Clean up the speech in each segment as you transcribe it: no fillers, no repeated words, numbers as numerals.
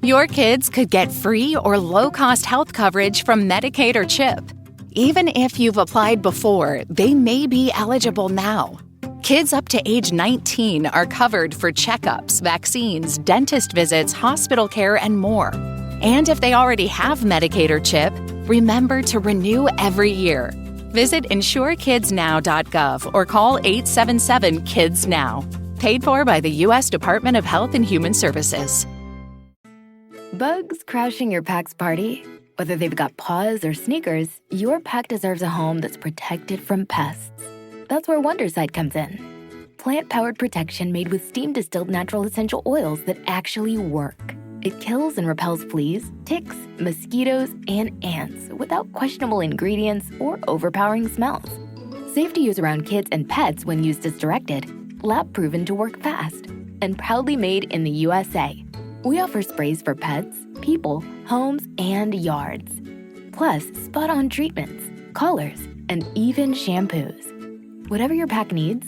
Your kids could get free or low-cost health coverage from Medicaid or CHIP. Even if you've applied before, they may be eligible now. Kids up to age 19 are covered for checkups, vaccines, dentist visits, hospital care, and more. And if they already have Medicaid or CHIP, remember to renew every year. Visit insurekidsnow.gov or call 877-KIDS-NOW. Paid for by the U.S. Department of Health and Human Services. Bugs crashing your pack's party? Whether they've got paws or sneakers, your pack deserves a home that's protected from pests. That's where Wondercide comes in. Plant-powered protection made with steam-distilled natural essential oils that actually work. It kills and repels fleas, ticks, mosquitoes, and ants without questionable ingredients or overpowering smells. Safe to use around kids and pets when used as directed. Lab-proven to work fast. And proudly made in the USA. We offer sprays for pets, people, homes, and yards. Plus, spot-on treatments, collars, and even shampoos. Whatever your pack needs,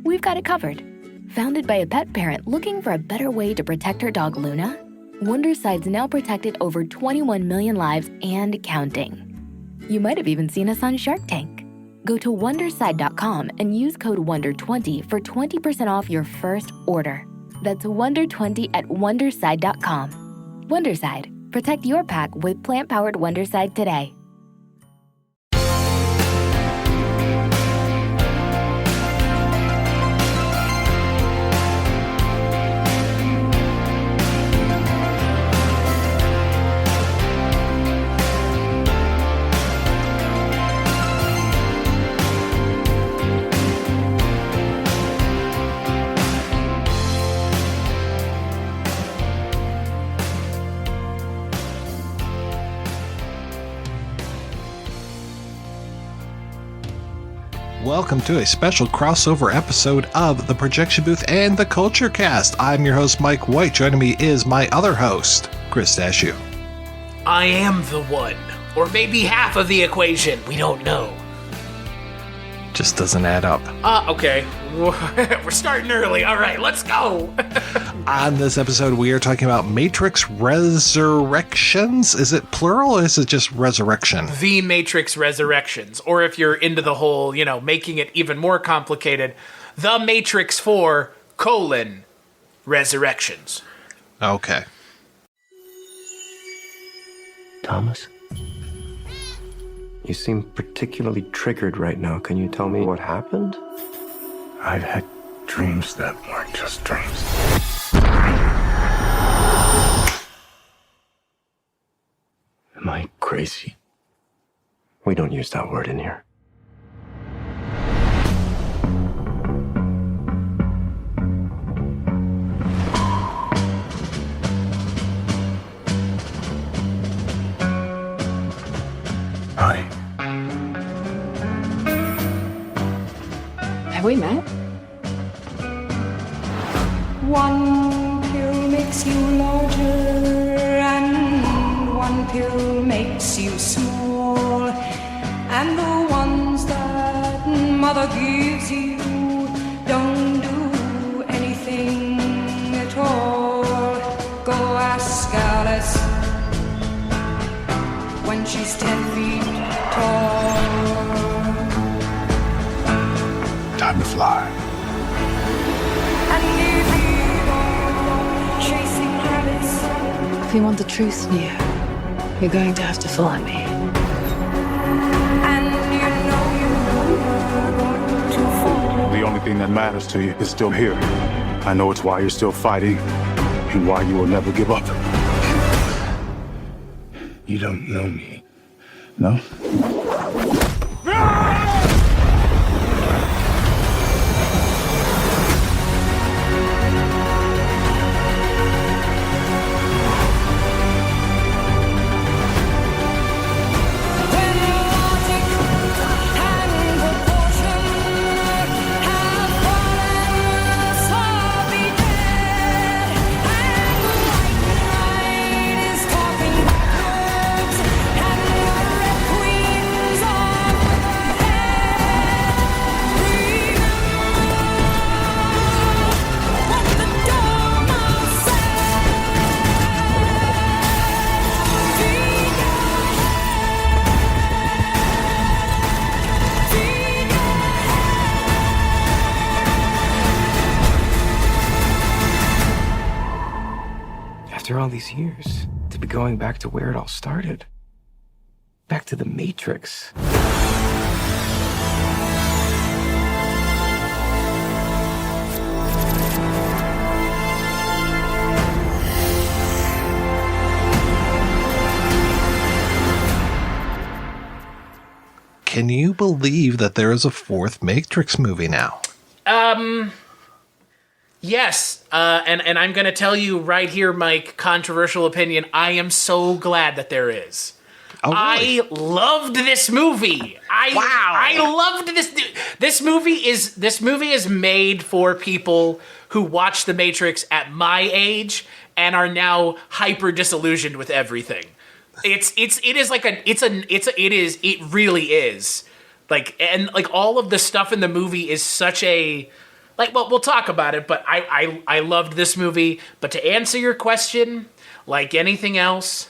we've got it covered. Founded by a pet parent looking for a better way to protect her dog Luna, Wondercide's now protected over 21 million lives and counting. You might have even seen us on Shark Tank. Go to Wondercide.com and use code WONDER20 for 20% off your first order. That's WONDER20 at Wondercide.com. Wondercide. Protect your pack with plant-powered Wondercide today. Welcome to a special crossover episode of the Projection Booth and the Kulturecast. I'm your host, Mike White. Joining me is my other host, Chris Stachiw. I am the one, or maybe half of the equation. We don't know. Just doesn't add up. Okay. We're starting early. All right, let's go. On this episode, we are talking about Matrix Resurrections. Is it plural or is it just resurrection? The Matrix Resurrections. Or if you're into the whole, making it even more complicated, The Matrix 4, Resurrections. Okay. Thomas? You seem particularly triggered right now. Can you tell me what happened? I've had dreams that weren't just dreams. Am I crazy? We don't use that word in here. Hi. Have we met? One pill makes you larger and one pill makes you small, and the ones that mother gives you don't do anything at all. Go ask Alice when she's 10 feet tall. Time to fly. And if you go chasing rabbits, If you want the truth, Neo, you're going to have to follow me. and you're going to fall. The only thing that matters to you is still here. I know it's why you're still fighting and why you will never give up. You don't know me, no? When logic and proportion have fallen, so be dead. And the white knight is talking backwards, and the red queens are with her head. After all these years, to be going back to where it all started. Back to the Matrix. Can you believe that there is a fourth Matrix movie now? Yes. And I'm going to tell you right here, Mike, controversial opinion. I am so glad that there is. Oh, really? I loved this movie. I loved this. This movie is made for people who watched The Matrix at my age and are now hyper disillusioned with everything. It really is. Like all of the stuff in the movie is such a, like, well, we'll talk about it, but I loved this movie. But to answer your question, like anything else,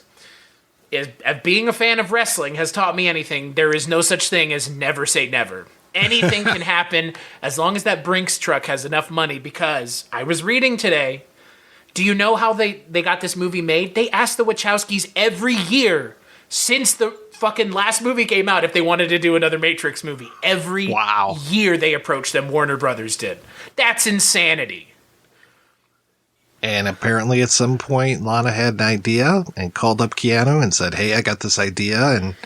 is being a fan of wrestling has taught me anything. There is no such thing as never say never. Anything can happen as long as that Brinks truck has enough money, because I was reading today. Do you know how they got this movie made? They asked the Wachowskis every year since the fucking last movie came out if they wanted to do another Matrix movie. Every year they approached them, Warner Brothers did. That's insanity. And apparently at some point, Lana had an idea and called up Keanu and said, hey, I got this idea, and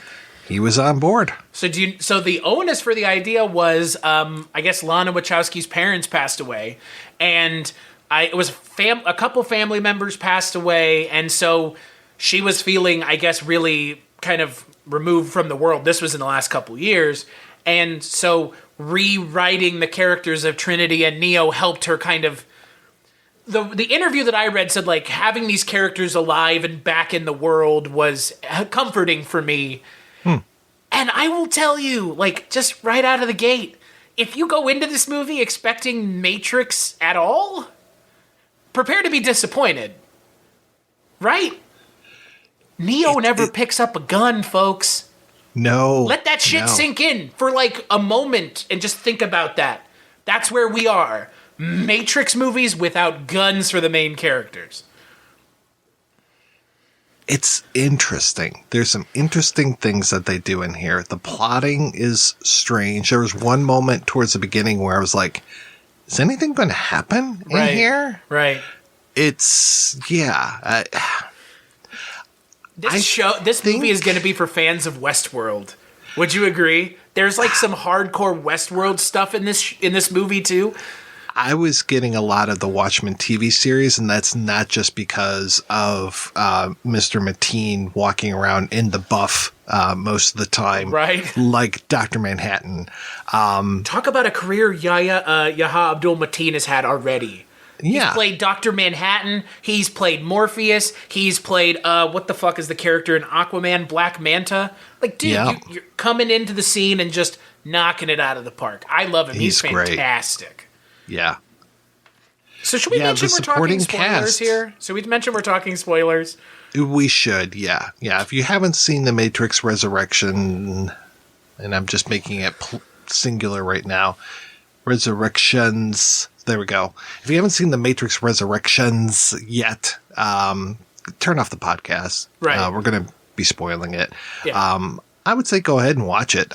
he was on board. So the onus for the idea was, I guess Lana Wachowski's parents passed away, and a couple family members passed away, and so she was feeling, I guess, really kind of removed from the world. This was in the last couple years, and so rewriting the characters of Trinity and Neo helped her kind of. The interview that I read said, like, having these characters alive and back in the world was comforting for me. And I will tell you, like, just right out of the gate, if you go into this movie expecting Matrix at all, prepare to be disappointed. Right? Neo never picks up a gun, folks. No. Let that shit sink in for, like, a moment and just think about that. That's where we are. Matrix movies without guns for the main characters. It's interesting. There's some interesting things that they do in here. The plotting is strange. There was one moment towards the beginning where I was like, is anything going to happen in here? Right. It's, yeah. This movie is going to be for fans of Westworld. Would you agree? There's like some hardcore Westworld stuff in this movie too. I was getting a lot of the Watchmen TV series, and that's not just because of Mr. Mateen walking around in the buff most of the time, right? Like Dr. Manhattan. Talk about a career Yahya Abdul-Mateen has had already. Yeah. He's played Dr. Manhattan. He's played Morpheus. He's played, what the fuck is the character in Aquaman, Black Manta? Like, dude, you're coming into the scene and just knocking it out of the park. I love him. He's fantastic. Great. Yeah. So should we mention we're talking spoilers cast here? So we mentioned we're talking spoilers. We should, yeah. Yeah, if you haven't seen The Matrix Resurrection, and I'm just making it singular right now, Resurrections, there we go. If you haven't seen The Matrix Resurrections yet, turn off the podcast. Right. We're going to be spoiling it. Yeah. I would say go ahead and watch it.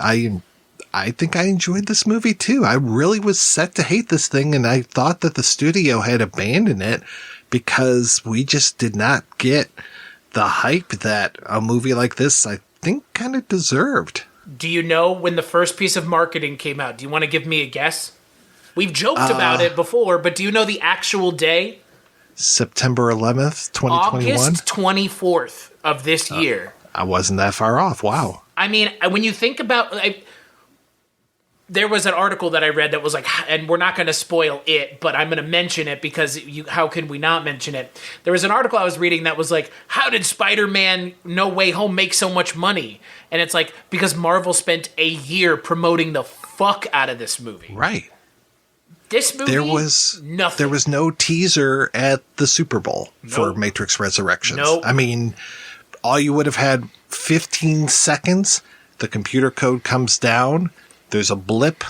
I think I enjoyed this movie too. I really was set to hate this thing, and I thought that the studio had abandoned it because we just did not get the hype that a movie like this, I think, kind of deserved. Do you know when the first piece of marketing came out? Do you want to give me a guess? We've joked about it before, but do you know the actual day? September 11th, 2021? August 24th of this year. I wasn't that far off. Wow. I mean, when you think about... there was an article that I read that was like, and we're not going to spoil it, but I'm going to mention it because how can we not mention it? There was an article I was reading that was like, how did Spider-Man No Way Home make so much money? And it's like, because Marvel spent a year promoting the fuck out of this movie. Right. This movie, nothing. There was no teaser at the Super Bowl for Matrix Resurrections. Nope. I mean, all you would have had 15 seconds, the computer code comes down, there's a blip,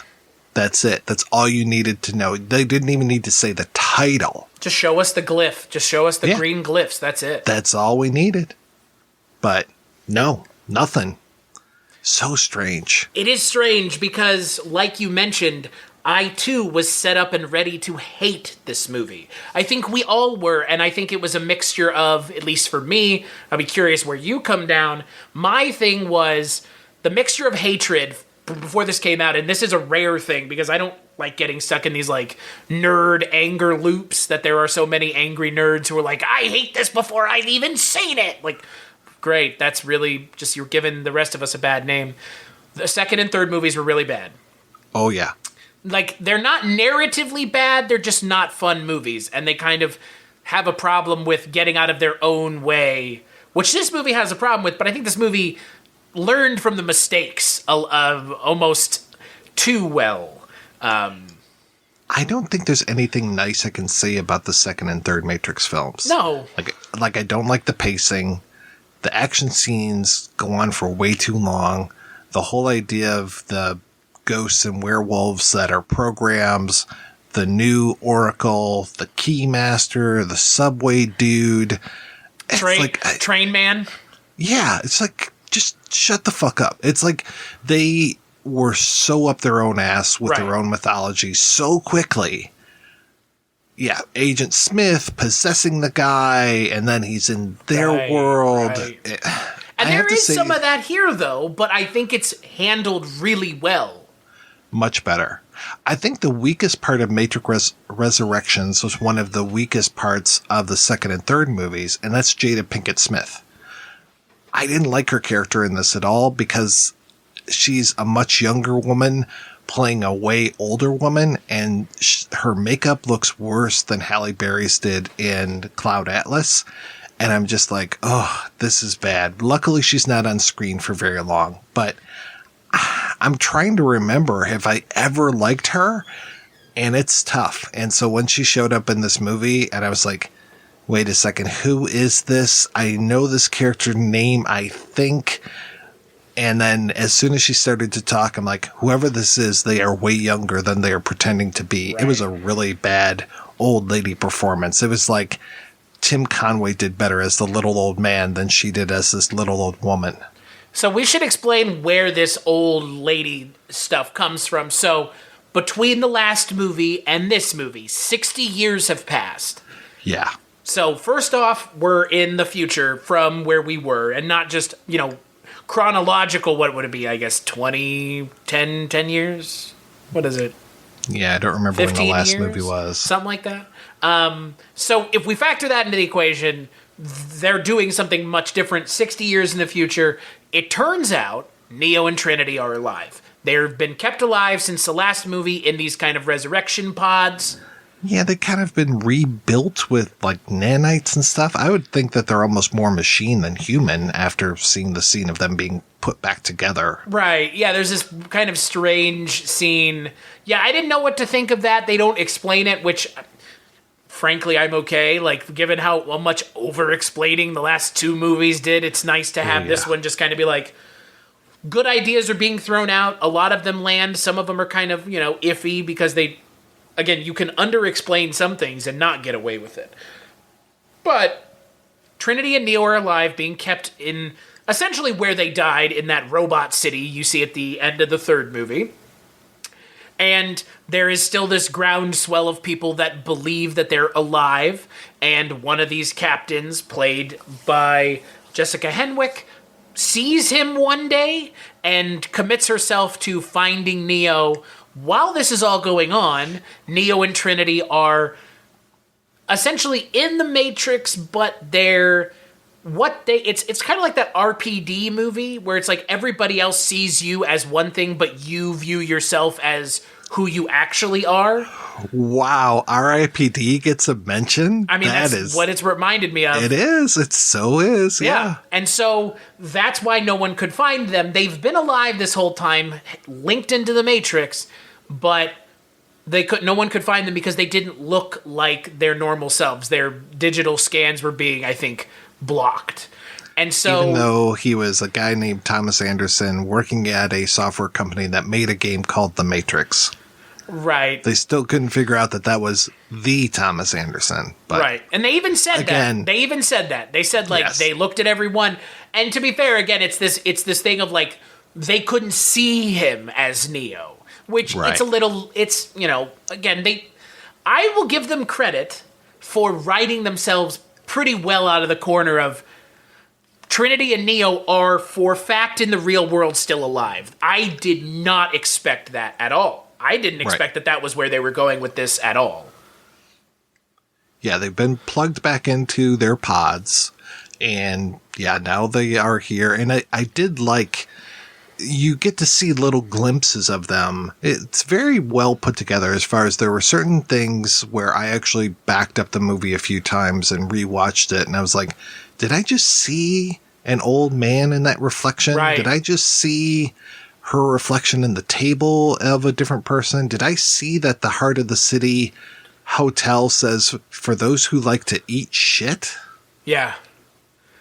That's it. That's all you needed to know. They didn't even need to say the title. Just show us the glyph. Just show us the Yeah. green glyphs. That's it. That's all we needed. But no, nothing. So strange. It is strange because, like you mentioned, I too was set up and ready to hate this movie. I think we all were, and I think it was a mixture of, at least for me, I'll be curious where you come down. My thing was the mixture of hatred before this came out, and this is a rare thing because I don't like getting stuck in these like nerd anger loops that there are so many angry nerds who are like, I hate this before I've even seen it. Like, great, that's really just, you're giving the rest of us a bad name. The second and third movies were really bad. Oh, yeah. Like, they're not narratively bad, they're just not fun movies, and they kind of have a problem with getting out of their own way, which this movie has a problem with, but I think this movie learned from the mistakes almost too well. I don't think there's anything nice I can say about the second and third Matrix films. No. Like I don't like the pacing. The action scenes go on for way too long. The whole idea of the ghosts and werewolves that are programs, the new Oracle, the Keymaster, the subway dude. Train man? Yeah, it's like, just shut the fuck up. It's like they were so up their own ass with their own mythology so quickly. Yeah, Agent Smith possessing the guy, and then he's in their world. Right. And there is some of that here, though, but I think it's handled really well. Much better. I think the weakest part of Matrix Resurrections was one of the weakest parts of the second and third movies, and that's Jada Pinkett Smith. I didn't like her character in this at all because she's a much younger woman playing a way older woman, and her makeup looks worse than Halle Berry's did in Cloud Atlas. And I'm just like, oh, this is bad. Luckily, she's not on screen for very long, but I'm trying to remember, have I ever liked her? And it's tough. And so when she showed up in this movie, and I was like, wait a second, who is this? I know this character name, I think. And then as soon as she started to talk, I'm like, whoever this is, they are way younger than they are pretending to be. Right. It was a really bad old lady performance. It was like Tim Conway did better as the little old man than she did as this little old woman. So we should explain where this old lady stuff comes from. So between the last movie and this movie, 60 years have passed. Yeah. So first off, we're in the future from where we were, and not just, chronological, what would it be? I guess 10 years? What is it? Yeah, I don't remember when the last movie was. Something like that. So if we factor that into the equation, they're doing something much different 60 years in the future. It turns out Neo and Trinity are alive. They've been kept alive since the last movie in these kind of resurrection pods. Yeah, they kind of been rebuilt with like nanites and stuff. I would think that they're almost more machine than human after seeing the scene of them being put back together. Right. Yeah, there's this kind of strange scene. Yeah, I didn't know what to think of that. They don't explain it, which frankly, I'm okay. Like, given how much over-explaining the last two movies did, it's nice to have this one just kind of be like, good ideas are being thrown out. A lot of them land. Some of them are kind of, iffy because they... Again, you can under-explain some things and not get away with it. But Trinity and Neo are alive, being kept in essentially where they died, in that robot city you see at the end of the third movie. And there is still this groundswell of people that believe that they're alive. And one of these captains, played by Jessica Henwick, sees him one day and commits herself to finding Neo. While this is all going on, Neo and Trinity are essentially in the Matrix, but it's kind of like that RPD movie where it's like everybody else sees you as one thing, but you view yourself as who you actually are. Wow, RIPD gets a mention? I mean, that's what it's reminded me of. It is. It so is, yeah. And so that's why no one could find them. They've been alive this whole time, linked into the Matrix, but no one could find them because they didn't look like their normal selves. Their digital scans were being, I think, blocked. And so, even though he was a guy named Thomas Anderson working at a software company that made a game called The Matrix. Right. They still couldn't figure out that was the Thomas Anderson. But right. And they even said that. They even said that. They said, like, they looked at everyone. And to be fair, again, it's this thing of, like, they couldn't see him as Neo. Which, it's a little, it's, you know, again, I will give them credit for writing themselves pretty well out of the corner of Trinity and Neo are, for fact, in the real world still alive. I did not expect that at all. I didn't expect that was where they were going with this at all. Yeah, they've been plugged back into their pods, and now they are here. And I did like, you get to see little glimpses of them. It's very well put together as far as there were certain things where I actually backed up the movie a few times and rewatched it, and I was like, did I just see an old man in that reflection? Right. Did I just see her reflection in the table of a different person? Did I see that the Heart of the City hotel says, for those who like to eat shit? Yeah.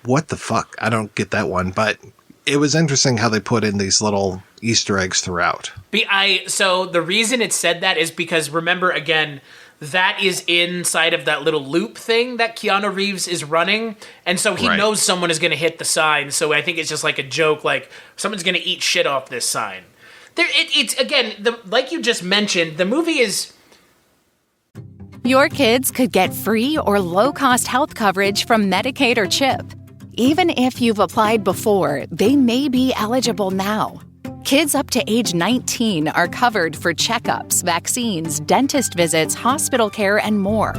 What the fuck? I don't get that one, but it was interesting how they put in these little Easter eggs throughout. So the reason it said that is because, remember, again, that is inside of that little loop thing that Keanu Reeves is running. And so he knows someone is going to hit the sign. So I think it's just like a joke, like someone's going to eat shit off this sign. It's again, like you just mentioned, the movie is... Your kids could get free or low-cost health coverage from Medicaid or CHIP. Even if you've applied before, they may be eligible now. Kids up to age 19 are covered for checkups, vaccines, dentist visits, hospital care, and more.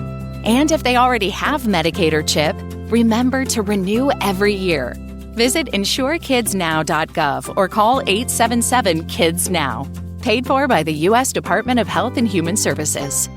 And if they already have Medicaid or CHIP, remember to renew every year. Visit insurekidsnow.gov or call 877-KIDS-NOW. Paid for by the U.S. Department of Health and Human Services.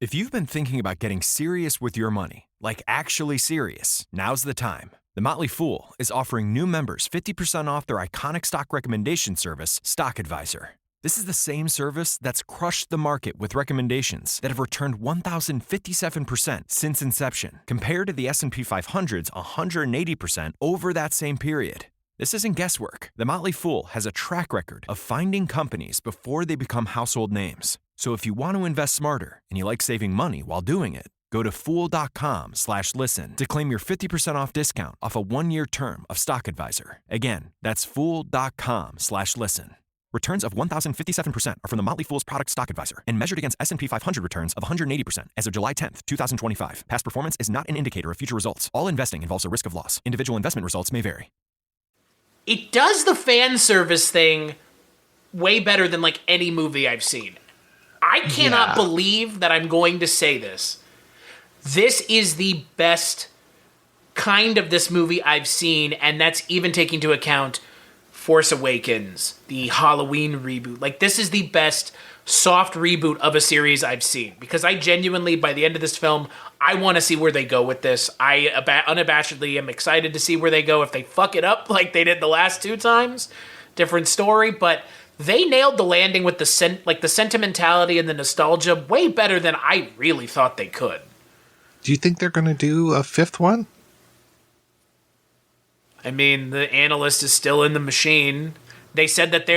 If you've been thinking about getting serious with your money, like actually serious, now's the time. The Motley Fool is offering new members 50% off their iconic stock recommendation service, Stock Advisor. This is the same service that's crushed the market with recommendations that have returned 1,057% since inception, compared to the S&P 500's 180% over that same period. This isn't guesswork. The Motley Fool has a track record of finding companies before they become household names. So if you want to invest smarter and you like saving money while doing it, go to fool.com/listen to claim your 50% off discount off a 1-year term of Stock Advisor. Again, that's fool.com/listen. Returns of 1,057% are from the Motley Fool's product Stock Advisor and measured against S&P 500 returns of 180% as of July 10th, 2025. Past performance is not an indicator of future results. All investing involves a risk of loss. Individual investment results may vary. It does the fan service thing way better than like any movie I've seen. I cannot believe that I'm going to say this. This is the best kind of this movie I've seen, and that's even taking into account Force Awakens, the Halloween reboot. Like, this is the best soft reboot of a series I've seen, because I genuinely, by the end of this film, I want to see where they go with this. I unabashedly am excited to see where they go. If they fuck it up like they did the last 2 times, different story, but they nailed the landing with the sentimentality and the nostalgia way better than I really thought they could. Do you think they're going to do a 5th one? I mean, the analyst is still in the machine. They said that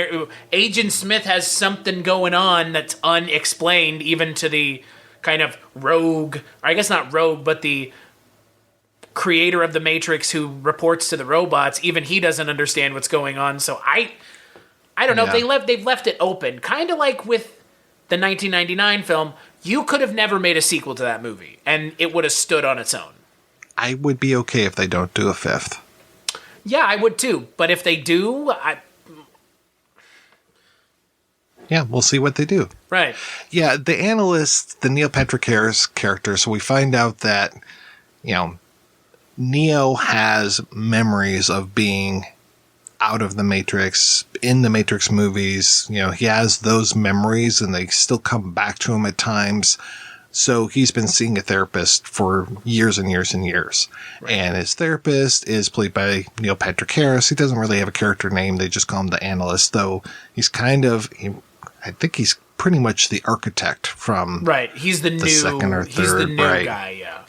Agent Smith has something going on that's unexplained, even to the kind of rogue, or I guess not rogue, but the creator of the Matrix who reports to the robots. Even he doesn't understand what's going on. So I don't know. Yeah. They've left it open, kind of like with the 1999 film. You could have never made a sequel to that movie, and it would have stood on its own. I would be okay if they don't do a 5th. Yeah, I would too. But if they do, Yeah, we'll see what they do. Right. Yeah, the analyst, the Neil Patrick Harris character, so we find out that, Neo has memories of being out of the Matrix, in the Matrix movies. He has those memories and they still come back to him at times. So he's been seeing a therapist for years and years and years. Right. And his therapist is played by Neil Patrick Harris. He doesn't really have a character name. They just call him the analyst, though he's I think he's pretty much the architect from He's the new second or third. He's the new guy, yeah.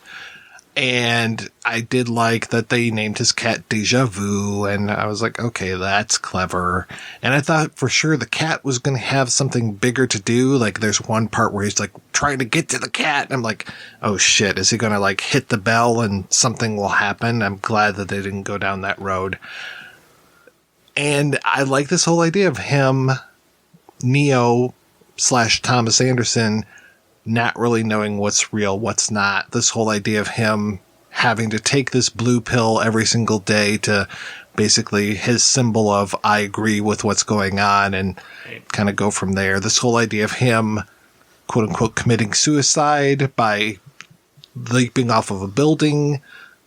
And I did like that they named his cat Deja Vu, and I was like, okay, that's clever. And I thought for sure the cat was going to have something bigger to do. Like, there's one part where he's like trying to get to the cat, and I'm like, oh shit, is he going to like hit the bell and something will happen? I'm glad that they didn't go down that road. And I like this whole idea of him, Neo / Thomas Anderson, not really knowing what's real, what's not. This whole idea of him having to take this blue pill every single day to basically his symbol of I agree with what's going on and kind of go from there. This whole idea of him, quote unquote, committing suicide by leaping off of a building.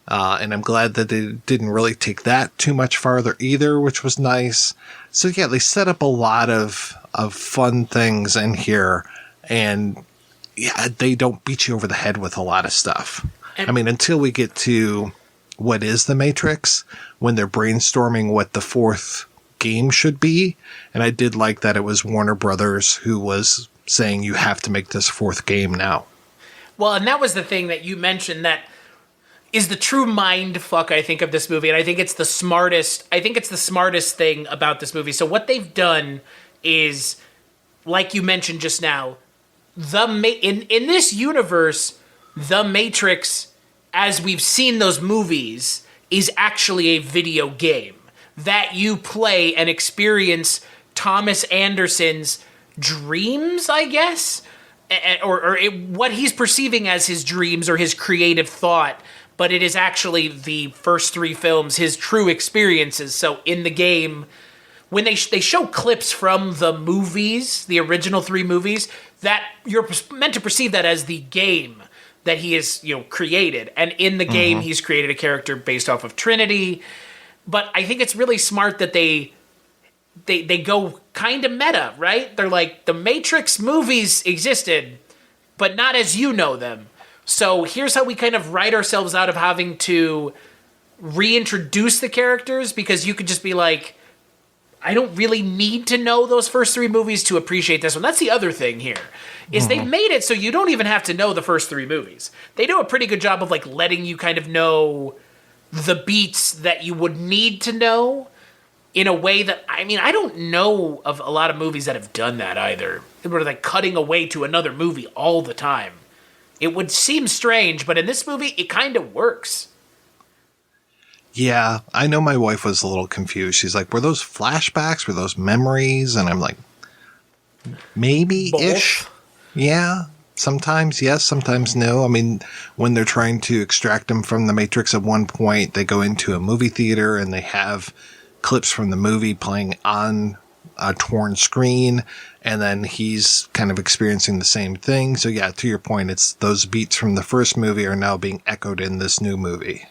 And I'm glad that they didn't really take that too much farther either, which was nice. So yeah, they set up a lot of fun things in here, and yeah, they don't beat you over the head with a lot of stuff. I mean, until we get to what is the Matrix, when they're brainstorming what the fourth game should be. And I did like that it was Warner Brothers who was saying, you have to make this fourth game now. Well, and that was the thing that you mentioned that is the true mind fuck, I think, of this movie. And I think it's the smartest thing about this movie. So what they've done is, like you mentioned just now, in this universe, The Matrix, as we've seen those movies, is actually a video game that you play and experience Thomas Anderson's dreams, I guess, or what he's perceiving as his dreams or his creative thought, but it is actually the first three films, his true experiences. So in the game, when they show clips from the movies, the original three movies, that you're meant to perceive that as the game that he has, created. And in the game, he's created a character based off of Trinity. But I think it's really smart that they go kind of meta, right? They're like, the Matrix movies existed, but not as you know them. So here's how we kind of write ourselves out of having to reintroduce the characters, because you could just be like, I don't really need to know those first three movies to appreciate this one. That's the other thing here, is they've made it so you don't even have to know the first three movies. They do a pretty good job of like letting you kind of know the beats that you would need to know in a way that, I mean, I don't know of a lot of movies that have done that either. They were like cutting away to another movie all the time. It would seem strange, but in this movie, it kind of works. Yeah, I know my wife was a little confused. She's like, were those flashbacks? Were those memories? And I'm like, maybe-ish. Both. Yeah, sometimes yes, sometimes no. I mean, when they're trying to extract him from the Matrix at one point, they go into a movie theater and they have clips from the movie playing on a torn screen, and then he's kind of experiencing the same thing. So yeah, to your point, it's those beats from the first movie are now being echoed in this new movie.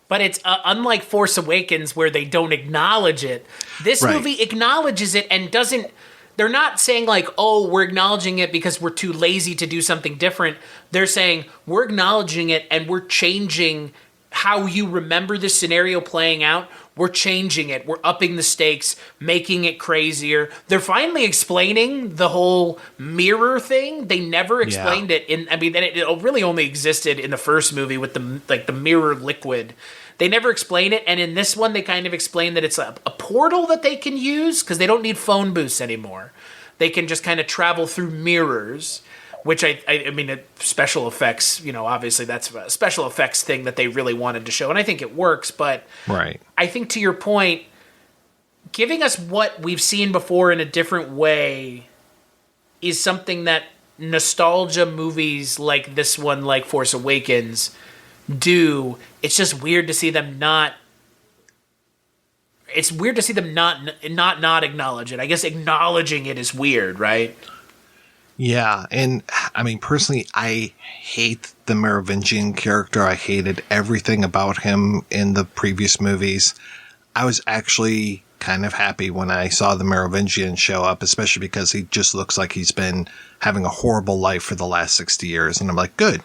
But it's unlike Force Awakens, where they don't acknowledge it. This movie acknowledges it and doesn't. They're not saying like, oh, we're acknowledging it because we're too lazy to do something different. They're saying we're acknowledging it and we're changing how you remember this scenario playing out. We're changing it. We're upping the stakes, making it crazier. They're finally explaining the whole mirror thing. They never explained it in. I mean, it really only existed in the first movie with the mirror liquid. They never explain it, and in this one, they kind of explain that it's a portal that they can use because they don't need phone booths anymore. They can just kind of travel through mirrors, which I mean, special effects, obviously that's a special effects thing that they really wanted to show, and I think it works, but I think to your point, giving us what we've seen before in a different way is something that nostalgia movies like this one, like Force Awakens, do. It's just weird to see them not. It's weird to see them not acknowledge it. I guess acknowledging it is weird, right? Yeah, and I mean, personally, I hate the Merovingian character. I hated everything about him in the previous movies. I was actually kind of happy when I saw the Merovingian show up, especially because he just looks like he's been having a horrible life for the last 60 years. And I'm like, good.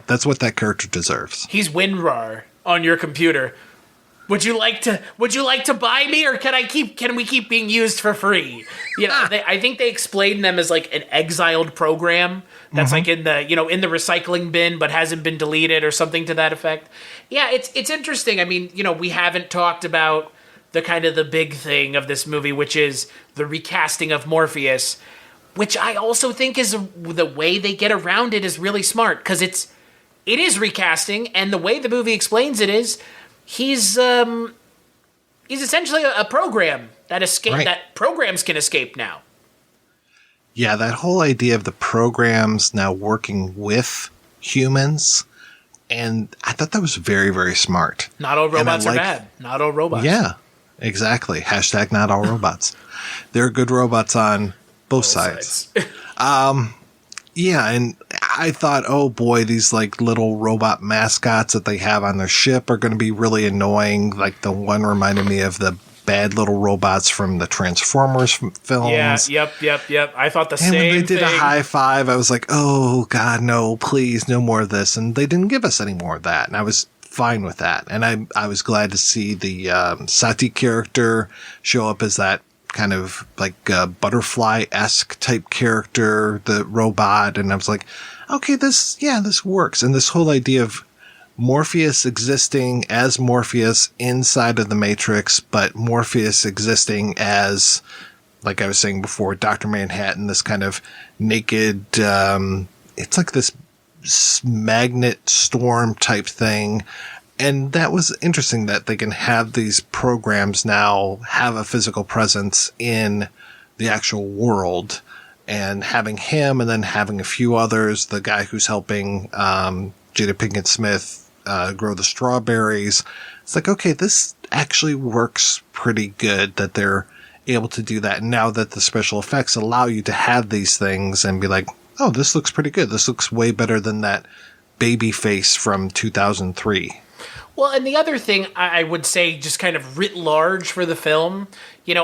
That's what that character deserves. He's WinRAR on your computer. would you like to buy me, or can we keep being used for free? I think they explain them as like an exiled program that's like in the in the recycling bin but hasn't been deleted or something to that effect. Yeah, it's interesting. I mean, we haven't talked about the kind of the big thing of this movie, which is the recasting of Morpheus, which I also think is the way they get around it is really smart, because it is recasting, and the way the movie explains it is he's essentially a program that programs can escape now. Yeah, that whole idea of the programs now working with humans, and I thought that was very, very smart. Not all robots are bad. Not all robots. Yeah, exactly. Hashtag not all robots. There are good robots on both sides. Yeah, and I thought, oh boy, these like little robot mascots that they have on their ship are going to be really annoying. Like the one reminded me of the bad little robots from the Transformers films. Yeah, yep. I thought the same thing. And when they did a high five, I was like, oh God, no, please, no more of this. And they didn't give us any more of that. And I was fine with that. And I was glad to see the Sati character show up as that kind of like butterfly-esque type character, the robot. And I was like, okay, this works. And this whole idea of Morpheus existing as Morpheus inside of the Matrix, but Morpheus existing as, like I was saying before, Dr. Manhattan, this kind of naked, it's like this magnet storm type thing. And that was interesting that they can have these programs now have a physical presence in the actual world, and having him and then having a few others, the guy who's helping Jada Pinkett Smith grow the strawberries. It's like, okay, this actually works pretty good that they're able to do that. And now that the special effects allow you to have these things and be like, oh, this looks pretty good. This looks way better than that baby face from 2003. Well, and the other thing I would say, just kind of writ large for the film,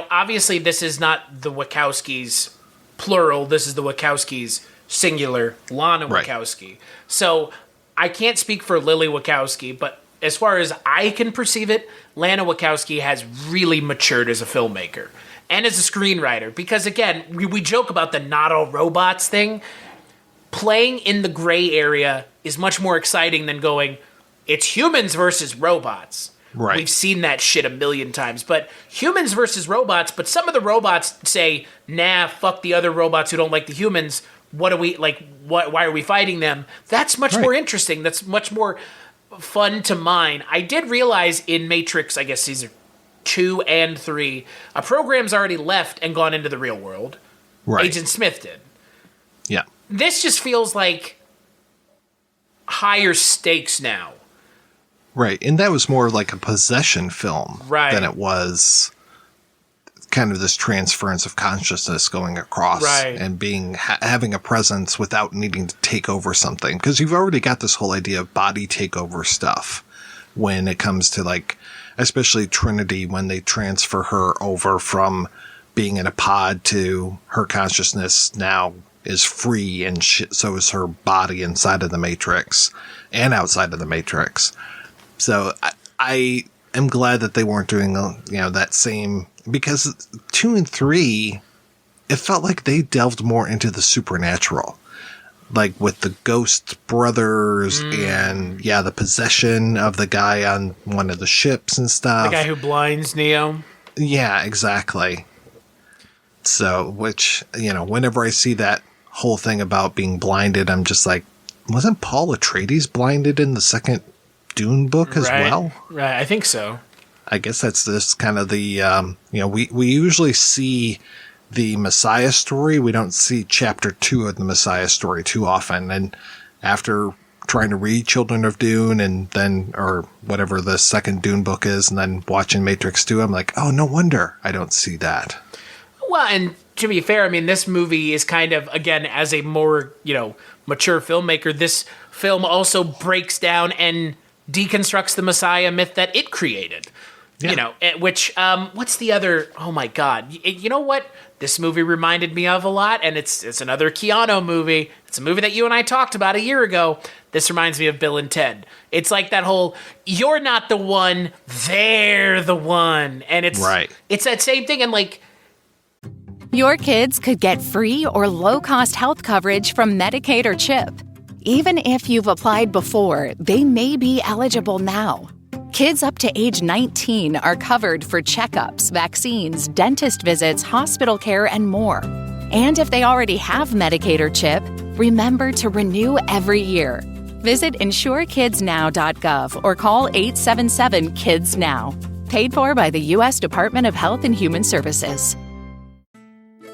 obviously this is not the Wachowskis plural. This is the Wachowskis singular, Lana Wachowski. So I can't speak for Lily Wachowski, but as far as I can perceive it, Lana Wachowski has really matured as a filmmaker and as a screenwriter. Because again, we joke about the not all robots thing. Playing in the gray area is much more exciting than going, it's humans versus robots. Right. We've seen that shit a million times. But humans versus robots, but some of the robots say, nah, fuck the other robots who don't like the humans. What are we, like, why are we fighting them? That's much more interesting. That's much more fun to mine. I did realize in Matrix, I guess these are 2 and 3, a program's already left and gone into the real world. Right. Agent Smith did. Yeah. This just feels like higher stakes now. Right, and that was more like a possession film than it was kind of this transference of consciousness going across and being having a presence without needing to take over something. Because you've already got this whole idea of body takeover stuff when it comes to, like, especially Trinity, when they transfer her over from being in a pod to her consciousness now is free, and so is her body inside of the Matrix and outside of the Matrix. So I am glad that they weren't doing, that same, because 2 and 3, it felt like they delved more into the supernatural, like with the ghost brothers and the possession of the guy on one of the ships and stuff. The guy who blinds Neo. Yeah, exactly. So, which, whenever I see that whole thing about being blinded, I'm just like, wasn't Paul Atreides blinded in the second Dune book as well? Right, I think so. I guess that's this kind of the, we usually see the Messiah story. We don't see chapter 2 of the Messiah story too often. And after trying to read Children of Dune and then, or whatever the second Dune book is, and then watching Matrix 2, I'm like, oh, no wonder I don't see that. Well, and to be fair, I mean, this movie is kind of, again, as a more, mature filmmaker, this film also breaks down and deconstructs the Messiah myth that it created. You know, which, what's the other, oh my God. You know what this movie reminded me of a lot? And it's another Keanu movie. It's a movie that you and I talked about a year ago. This reminds me of Bill and Ted. It's like that whole, you're not the one, they're the one. And it's that same thing. And like, Your kids could get free or low-cost health coverage from Medicaid or CHIP. Even if you've applied before, they may be eligible now. Kids up to age 19 are covered for checkups, vaccines, dentist visits, hospital care, and more. And if they already have Medicaid or CHIP, remember to renew every year. Visit insurekidsnow.gov or call 877-KIDS-NOW. Paid for by the U.S. Department of Health and Human Services.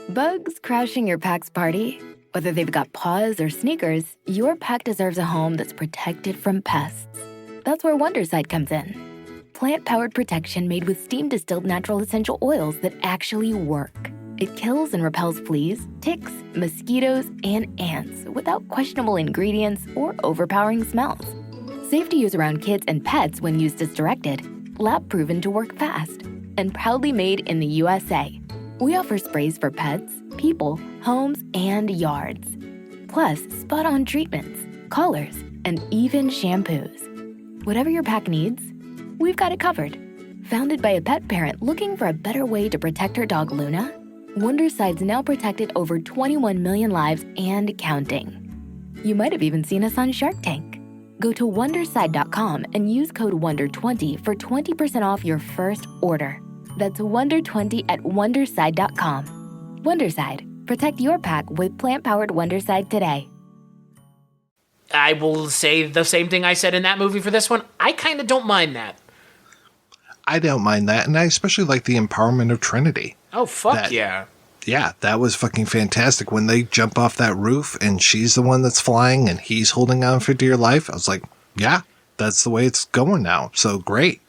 Bugs crashing your pack's party? Whether they've got paws or sneakers, your pack deserves a home that's protected from pests. That's where Wondercide comes in. Plant-powered protection made with steam-distilled natural essential oils that actually work. It kills and repels fleas, ticks, mosquitoes, and ants without questionable ingredients or overpowering smells. Safe to use around kids and pets when used as directed. Lab-proven to work fast. And proudly made in the USA. We offer sprays for pets, people, homes, and yards. Plus, spot-on treatments, collars, and even shampoos. Whatever your pack needs, we've got it covered. Founded by a pet parent looking for a better way to protect her dog Luna, Wondercide's now protected over 21 million lives and counting. You might have even seen us on Shark Tank. Go to Wondercide.com and use code WONDER20 for 20% off your first order. That's WONDER20 at Wondercide.com. Wondercide. Protect your pack with plant-powered Wondercide today. I will say the same thing I said in that movie for this one. I kind of don't mind that. I don't mind that, and I especially like the empowerment of Trinity. Oh, fuck yeah. Yeah, that was fucking fantastic. When they jump off that roof and she's the one that's flying and he's holding on for dear life, I was like, yeah, that's the way it's going now. So great.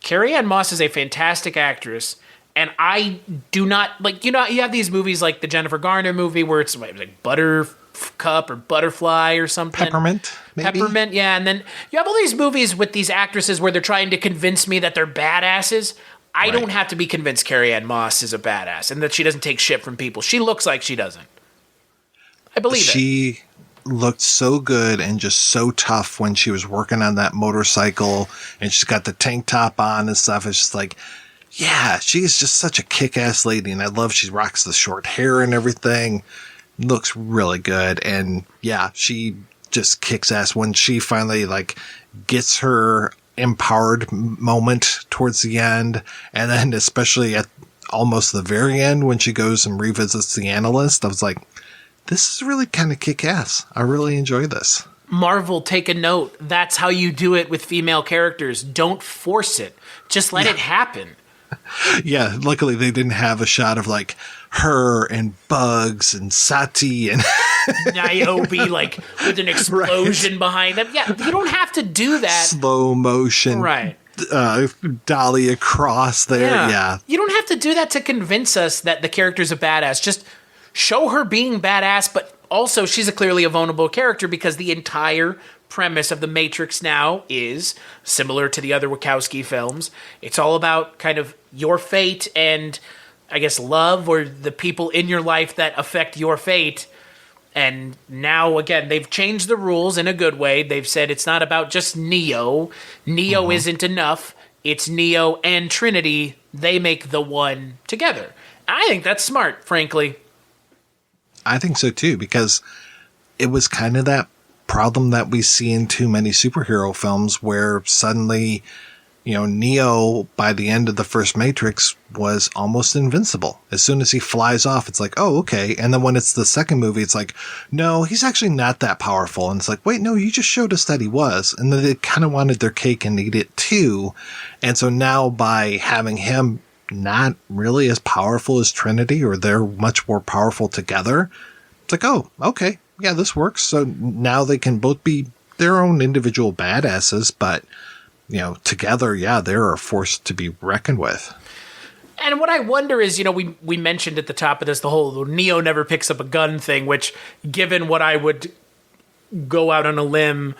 Carrie-Anne Moss is a fantastic actress, and I do not, like, you know, you have these movies like the Jennifer Garner movie where it's like Buttercup or Butterfly or something. Peppermint, maybe? Peppermint, yeah. And then you have all these movies with these actresses where they're trying to convince me that they're badasses. I don't have to be convinced Carrie-Anne Moss is a badass and that she doesn't take shit from people. She looks like she doesn't. I believe it. She looked so good and just so tough when she was working on that motorcycle, and she's got the tank top on and stuff. It's just like, yeah, she's just such a kick-ass lady, and I love she rocks the short hair and everything. Looks really good, and yeah, she just kicks ass when she finally like gets her empowered moment towards the end, and then especially at almost the very end when she goes and revisits the analyst. I was like, this is really kind of kick-ass. I really enjoy this. Marvel, take a note. That's how you do it with female characters. Don't force it. Just let it happen. Yeah, luckily they didn't have a shot of like her and Bugs and Sati and Niobe like with an explosion behind them. Yeah, you don't have to do that. Slow motion. Right. Dolly across there. Yeah. You don't have to do that to convince us that the character's a badass. Just show her being badass, but also she's clearly a vulnerable character because the entire premise of The Matrix now is similar to the other Wachowski films. It's all about kind of your fate and, I guess, love or the people in your life that affect your fate. And now, again, they've changed the rules in a good way. They've said it's not about just Neo. Neo isn't enough. It's Neo and Trinity. They make the one together. I think that's smart, frankly. I think so, too, because it was kind of that problem that we see in too many superhero films where suddenly, you know, Neo, by the end of the first Matrix, was almost invincible. As soon as he flies off, it's like, oh, okay. And then when it's the second movie, it's like, no, he's actually not that powerful. And it's like, wait, no, you just showed us that he was. And then they kind of wanted their cake and eat it, too. And so now by having him not really as powerful as Trinity, or they're much more powerful together, it's like, oh, okay, yeah, this works. So now they can both be their own individual badasses, but, you know, together, yeah, they're a force to be reckoned with. And what I wonder is, you know, we mentioned at the top of this the whole Neo never picks up a gun thing, which, given what I would go out on a limb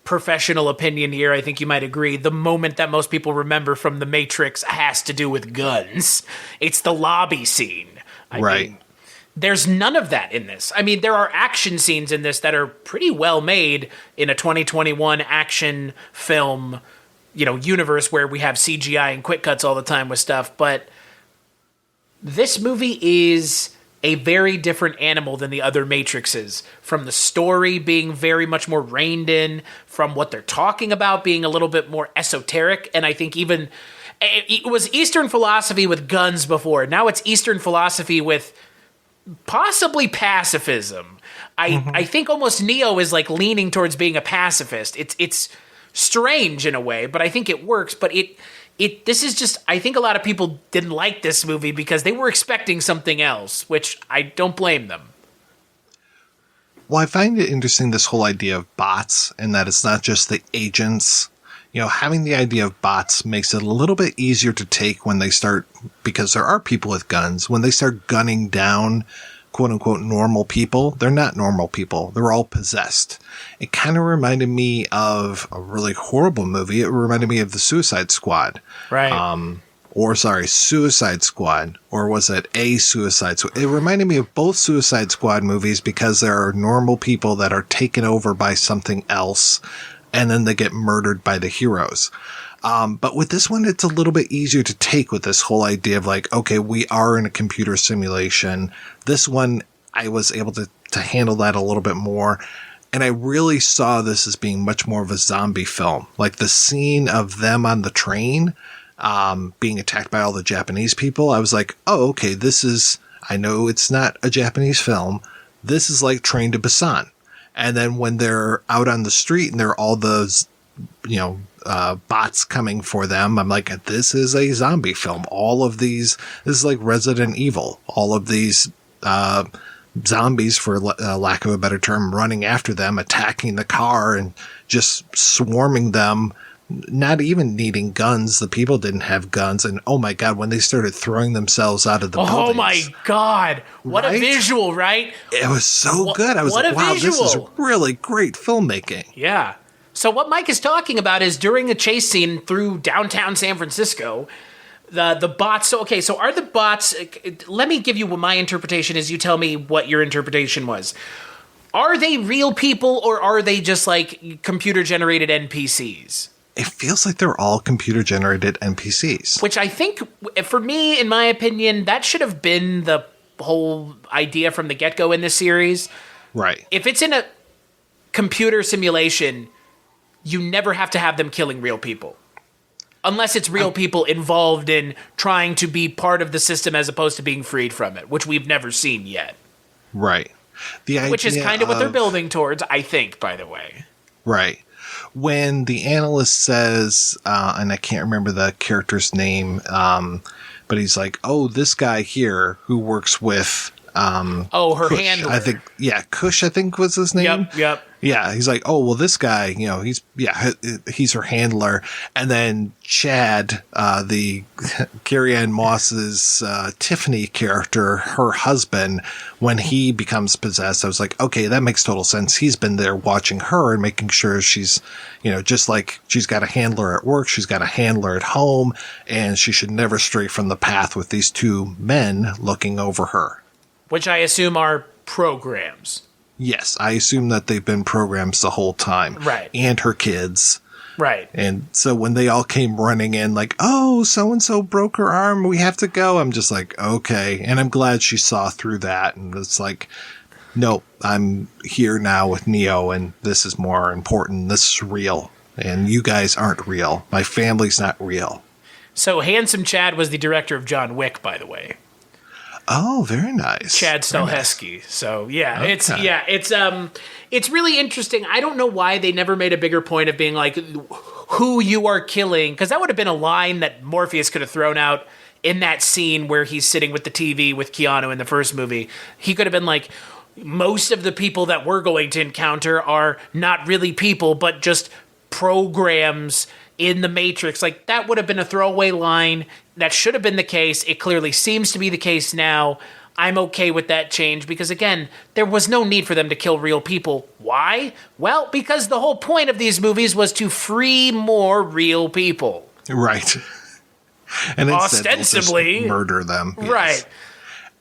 professional opinion here, I think you might agree, the moment that most people remember from The Matrix has to do with guns. It's the lobby scene. I mean, there's none of that in this. I mean, there are action scenes in this that are pretty well made in a 2021 action film, universe where we have CGI and quick cuts all the time with stuff. But this movie is a very different animal than the other Matrixes, from the story being very much more reined in, from what they're talking about being a little bit more esoteric, and I think even it was Eastern philosophy with guns before. Now it's Eastern philosophy with possibly pacifism. I think almost Neo is like leaning towards being a pacifist. It's strange in a way, but I think it works. But this is just, I think a lot of people didn't like this movie because they were expecting something else, which I don't blame them. Well, I find it interesting, this whole idea of bots, and that it's not just the agents. Having the idea of bots makes it a little bit easier to take when they start, because there are people with guns, when they start gunning down quote unquote normal people. They're not normal people. They're all possessed. It kind of reminded me of a really horrible movie. It reminded me of the Suicide Squad. Right. Suicide Squad, or was it a Suicide Squad? It reminded me of both Suicide Squad movies because there are normal people that are taken over by something else, and then they get murdered by the heroes. But with this one, it's a little bit easier to take with this whole idea of like, okay, we are in a computer simulation. This one, I was able to handle that a little bit more. And I really saw this as being much more of a zombie film. Like the scene of them on the train, being attacked by all the Japanese people. I was like, oh, okay, I know it's not a Japanese film. This is like Train to Busan. And then when they're out on the street and there are all those, bots coming for them, I'm like, this is a zombie film. This is like Resident Evil. All of these zombies, for lack of a better term, running after them, attacking the car and just swarming them, not even needing guns. The people didn't have guns. And oh my God, when they started throwing themselves out of the buildings. Oh my God. What a visual, right? It was so good. I was like, wow, this is really great filmmaking. Yeah. So what Mike is talking about is during a chase scene through downtown San Francisco, the bots. So are the bots, let me give you what my interpretation is. You tell me what your interpretation was. Are they real people or are they just like computer generated NPCs? It feels like they're all computer generated NPCs. Which I think, for me, in my opinion, that should have been the whole idea from the get-go in this series. Right. If it's in a computer simulation, you never have to have them killing real people. Unless it's real people involved in trying to be part of the system as opposed to being freed from it, which we've never seen yet. Right. Which is kind of what they're building towards, I think, by the way. Right. When the analyst says, and I can't remember the character's name, but he's like, oh, this guy here who works with her Kush, handler. I think, Kush, I think was his name. Yep. Yeah, he's like, oh, well, this guy, he's her handler. And then Chad, the Carrie-Anne Moss's Tiffany character, her husband, when he becomes possessed, I was like, okay, that makes total sense. He's been there watching her and making sure she's, just like she's got a handler at work, she's got a handler at home, and she should never stray from the path with these two men looking over her. Which I assume are programs. Yes, I assume that they've been programs the whole time. Right. And her kids. Right. And so when they all came running in like, oh, so-and-so broke her arm, we have to go. I'm just like, okay. And I'm glad she saw through that. And it's like, nope, I'm here now with Neo and this is more important. This is real. And you guys aren't real. My family's not real. So Handsome Chad was the director of John Wick, by the way. Oh, very nice. Chad Stahelski. Nice. So yeah, okay. It's really interesting. I don't know why they never made a bigger point of being like who you are killing, because that would have been a line that Morpheus could have thrown out in that scene where he's sitting with the TV with Keanu in the first movie. He could have been like, most of the people that we're going to encounter are not really people, but just programs in the Matrix. Like, that would have been a throwaway line. That should have been the case. It clearly seems to be the case now. I'm okay with that change because, again, there was no need for them to kill real people. Why? Well, because the whole point of these movies was to free more real people. Right. And instead they'll ostensibly just murder them. Yes. Right.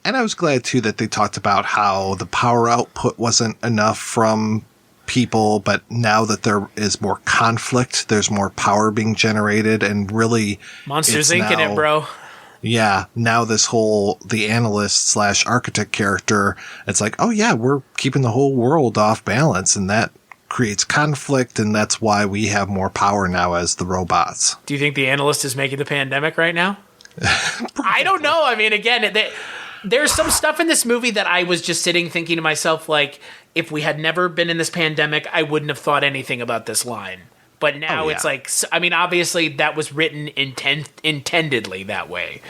And I was glad, too, that they talked about how the power output wasn't enough from people, but now that there is more conflict, there's more power being generated, and really... Monsters Inc. in it, bro. Yeah, now this whole, the analyst / architect character, it's like, oh yeah, we're keeping the whole world off balance, and that creates conflict, and that's why we have more power now as the robots. Do you think the analyst is making the pandemic right now? I don't know. I mean, again, there's some stuff in this movie that I was just sitting thinking to myself, like, if we had never been in this pandemic, I wouldn't have thought anything about this line. But now it's like, I mean, obviously that was written intendedly that way.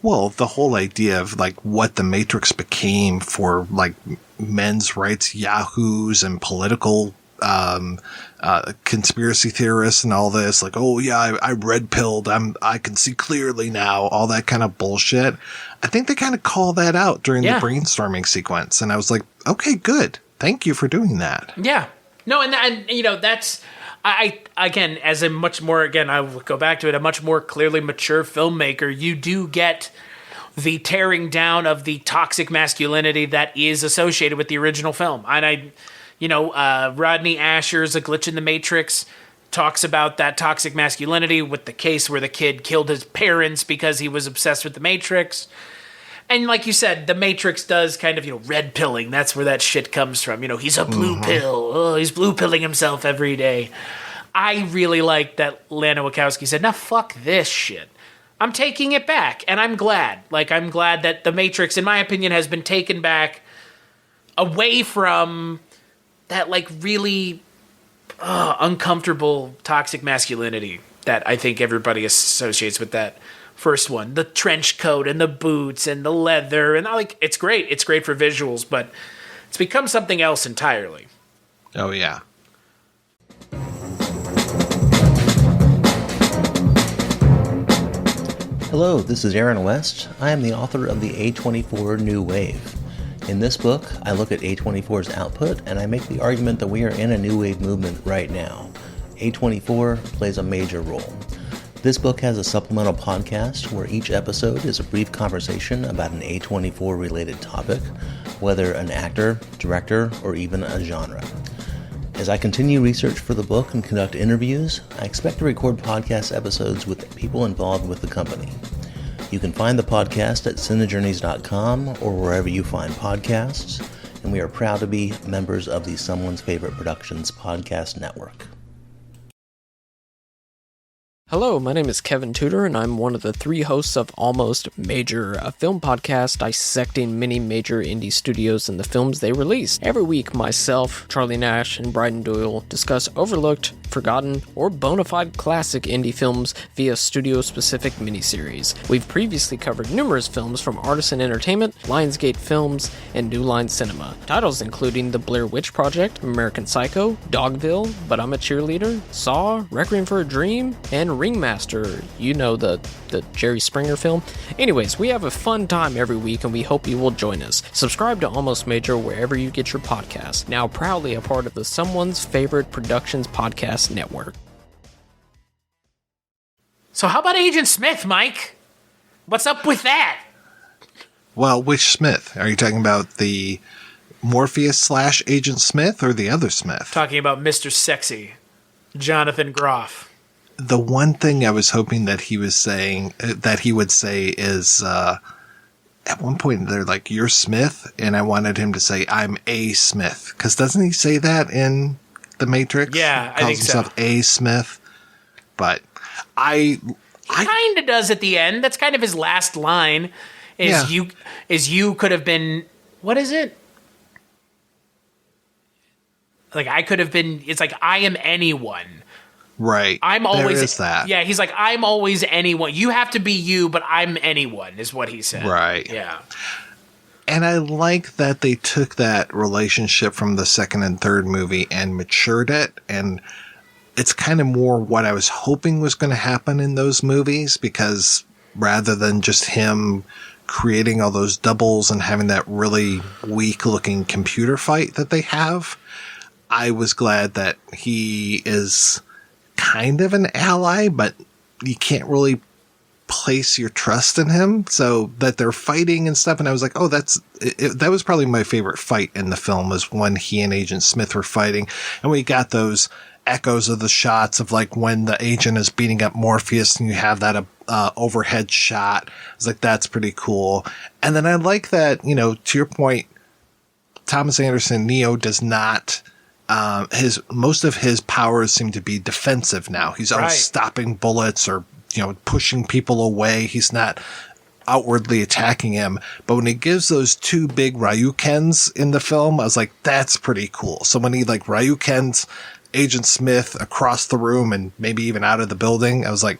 Well, the whole idea of like what the Matrix became for like men's rights yahoos and political conspiracy theorists and all this, like, oh yeah, I red pilled, I can see clearly now, all that kind of bullshit. I think they kind of call that out during the brainstorming sequence, and I was like, okay, good, thank you for doing that. Yeah, no, and you know, that's. I again, as a much more, again, I will go back to it, a much more clearly mature filmmaker, you do get the tearing down of the toxic masculinity that is associated with the original film. And Rodney Asher's A Glitch in the Matrix talks about that toxic masculinity with the case where the kid killed his parents because he was obsessed with the Matrix. And like you said, the Matrix does kind of, red pilling. That's where that shit comes from. He's a blue pill. Oh, he's blue pilling himself every day. I really like that Lana Wachowski said, "Now fuck this shit. I'm taking it back." And I'm glad. I'm glad that the Matrix, in my opinion, has been taken back away from that, really uncomfortable toxic masculinity that I think everybody associates with that first one. The trench coat and the boots and the leather, and it's great. It's great for visuals, but it's become something else entirely. Oh yeah. Hello, this is Aaron West. I am the author of the A24 New Wave. In this book, I look at A24's output and I make the argument that we are in a new wave movement right now. A24 plays a major role. This book has a supplemental podcast where each episode is a brief conversation about an A24 related topic, whether an actor, director, or even a genre. As I continue research for the book and conduct interviews, I expect to record podcast episodes with people involved with the company. You can find the podcast at cinejourneys.com or wherever you find podcasts, and we are proud to be members of the Someone's Favorite Productions podcast network. Hello, my name is Kevin Tudor, and I'm one of the 3 hosts of Almost Major, a film podcast dissecting many major indie studios and the films they release. Every week, myself, Charlie Nash, and Bryden Doyle discuss overlooked, forgotten, or bona fide classic indie films via studio-specific miniseries. We've previously covered numerous films from Artisan Entertainment, Lionsgate Films, and New Line Cinema. Titles including The Blair Witch Project, American Psycho, Dogville, But I'm a Cheerleader, Saw, Requiem for a Dream, and Ringmaster, the Jerry Springer film. Anyways, we have a fun time every week and we hope you will join us. Subscribe to Almost Major wherever you get your podcasts. Now proudly a part of the Someone's Favorite Productions podcast network. So how about Agent Smith, Mike? What's up with that? Well, which Smith? Are you talking about the Morpheus / Agent Smith or the other Smith? Talking about Mr. Sexy, Jonathan Groff. The one thing I was hoping that he would say is, at one point they're like, "You're Smith," and I wanted him to say, "I'm a Smith," because doesn't he say that in The Matrix? Yeah, I think so. Calls himself a Smith, but he kind of does at the end. That's kind of his last line. You could have been, what is it? I could have been. It's like, I am anyone. Right. I'm always there is that. Yeah, he's like, I'm always anyone. You have to be you, but I'm anyone, is what he said. Right. Yeah. And I like that they took that relationship from the second and third movie and matured it. And it's kind of more what I was hoping was going to happen in those movies, because rather than just him creating all those doubles and having that really weak looking computer fight that they have. I was glad that he is kind of an ally, but you can't really place your trust in him, so that they're fighting and stuff. And I was like, oh, that was probably my favorite fight in the film, was when he and Agent Smith were fighting. And we got those echoes of the shots of like when the agent is beating up Morpheus and you have that overhead shot. I was like, that's pretty cool. And then I like that, to your point, Thomas Anderson, Neo, does not, most of his powers seem to be defensive now. He's always stopping bullets or, pushing people away. He's not outwardly attacking him. But when he gives those two big Ryukens in the film, I was like, that's pretty cool. So when he like Ryukens Agent Smith across the room and maybe even out of the building, I was like,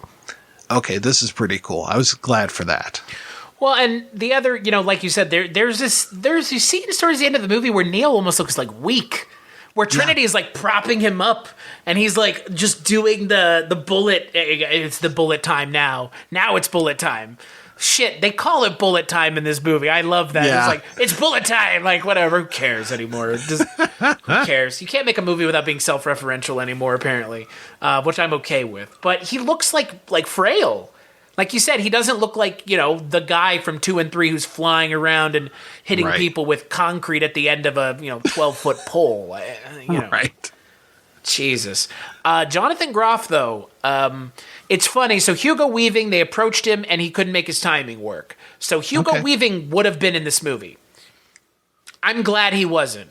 okay, this is pretty cool. I was glad for that. Well, and the other, like you said, there's these scenes towards the end of the movie where Neo almost looks like weak, where Trinity is like propping him up and he's like just doing the bullet. It's the bullet time now. Now it's bullet time. Shit, they call it bullet time in this movie. I love that. Yeah. It's like, it's bullet time. Like, whatever. Who cares anymore? Who cares? You can't make a movie without being self-referential anymore, apparently, which I'm okay with. But he looks like frail. Like you said, he doesn't look like, the guy from 2 and 3 who's flying around and hitting people with concrete at the end of a, 12-foot pole. Right. Jesus. Jonathan Groff, though, it's funny. So Hugo Weaving, they approached him and he couldn't make his timing work. So Hugo Weaving would have been in this movie. I'm glad he wasn't.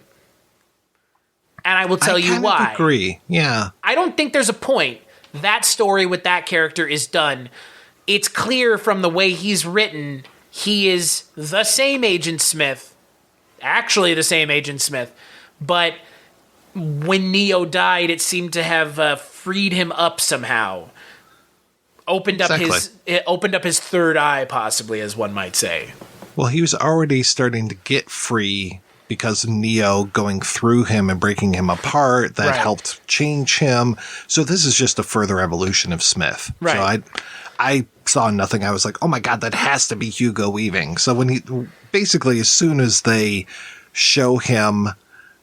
And I will tell you why. I agree. Yeah. I don't think there's a point. That story with that character is done. It's clear from the way he's written, he is the same Agent Smith. Actually the same Agent Smith. But when Neo died, it seemed to have freed him up somehow. Opened up his third eye, possibly, as one might say. Well, he was already starting to get free because of Neo going through him and breaking him apart. That helped change him. So this is just a further evolution of Smith. Right. So I saw nothing. I was like, oh my God, that has to be Hugo Weaving. So when as soon as they show him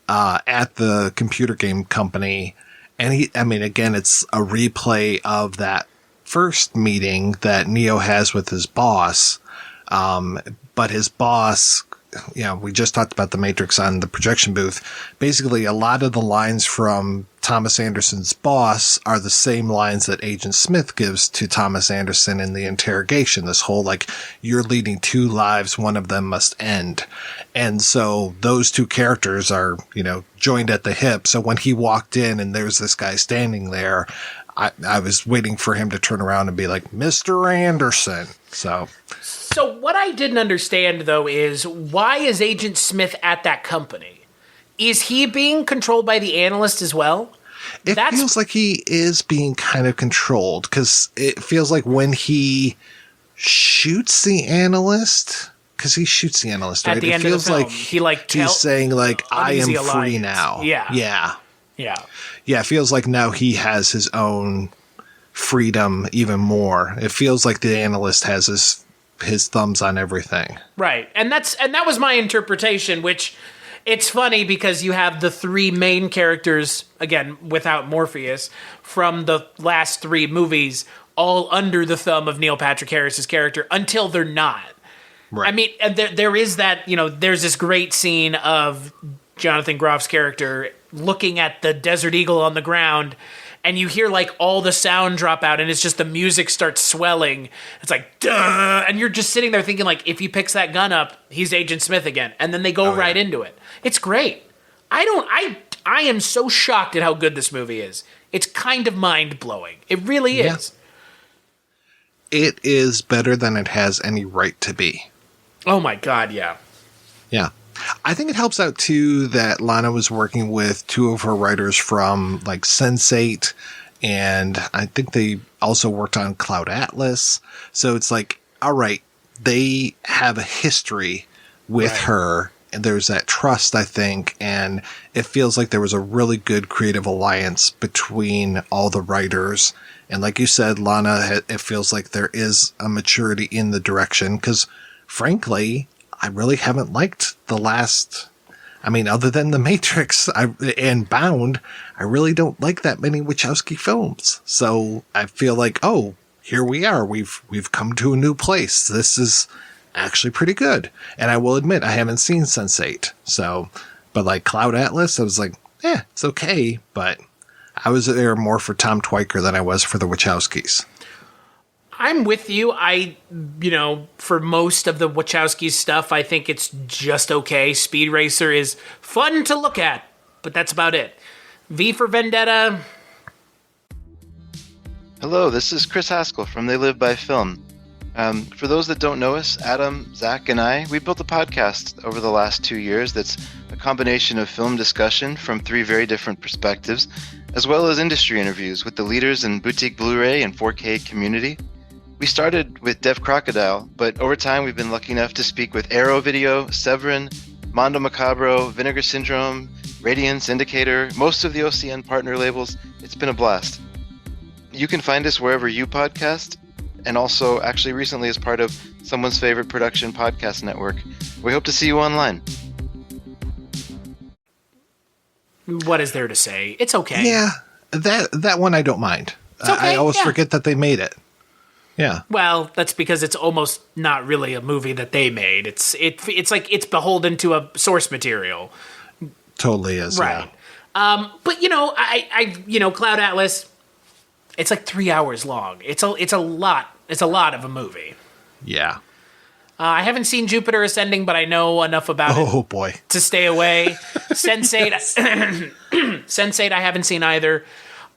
at the computer game company, and again, it's a replay of that first meeting that Neo has with his boss. But his boss, we just talked about the Matrix on the projection booth. Basically, a lot of the lines from Thomas Anderson's boss are the same lines that Agent Smith gives to Thomas Anderson in the interrogation. This whole, you're leading two lives, one of them must end. And so those two characters are, joined at the hip. So when he walked in and there's this guy standing there, I was waiting for him to turn around and be like, Mr. Anderson. So what I didn't understand, though, is why is Agent Smith at that company? Is he being controlled by the analyst as well? It feels like he is being kind of controlled, because it feels like when he shoots the analyst, because he shoots the analyst, right? At the end of the film, he's saying, I am free now. Yeah. Yeah, it feels like now he has his own freedom even more. It feels like the analyst has his thumbs on everything. Right. And that was my interpretation, which it's funny because you have the three main characters, again, without Morpheus, from the last three movies, all under the thumb of Neil Patrick Harris's character until they're not. Right. I mean, there is that, there's this great scene of Jonathan Groff's character looking at the Desert Eagle on the ground, and you hear all the sound drop out, and it's just the music starts swelling. It's like, duh! And you're just sitting there thinking, if he picks that gun up, he's Agent Smith again. And then they go right into it. It's great. I am so shocked at how good this movie is. It's kind of mind-blowing. It really is. It is better than it has any right to be. Oh my God, yeah. Yeah. I think it helps out, too, that Lana was working with two of her writers from, Sense8, and I think they also worked on Cloud Atlas. So it's all right, they have a history with her, and there's that trust, I think, and it feels like there was a really good creative alliance between all the writers. And like you said, Lana, it feels like there is a maturity in the direction, because frankly, I really haven't liked the last, I mean, other than The Matrix and Bound, I really don't like that many Wachowski films. So I feel like, oh, here we are. We've come to a new place. This is actually pretty good. And I will admit, I haven't seen Sense8. So, but like Cloud Atlas, I was like, it's okay. But I was there more for Tom Twyker than I was for the Wachowskis. I'm with you. For most of the Wachowski stuff, I think it's just okay. Speed Racer is fun to look at, but that's about it. V for Vendetta. Hello, this is Chris Haskell from They Live by Film. For those that don't know us, Adam, Zach, and we built a podcast over the last 2 years that's a combination of film discussion from 3 very different perspectives, as well as industry interviews with the leaders in boutique Blu-ray and 4K community. We started with Dev Crocodile, but over time we've been lucky enough to speak with Arrow Video, Severin, Mondo Macabro, Vinegar Syndrome, Radiance, Indicator, most of the OCN partner labels. It's been a blast. You can find us wherever you podcast, and also actually recently as part of Someone's Favorite Production Podcast Network. We hope to see you online. What is there to say? It's okay. Yeah, that one I don't mind. It's okay, I always forget that they made it. Yeah. Well, that's because it's almost not really a movie that they made. It's like it's beholden to a source material. Totally is. Right. Yeah. But Cloud Atlas, it's like 3 hours long. It's a lot. It's a lot of a movie. Yeah. I haven't seen Jupiter Ascending, but I know enough about it. Oh boy. To stay away. Sense8. Sense8 I haven't seen either.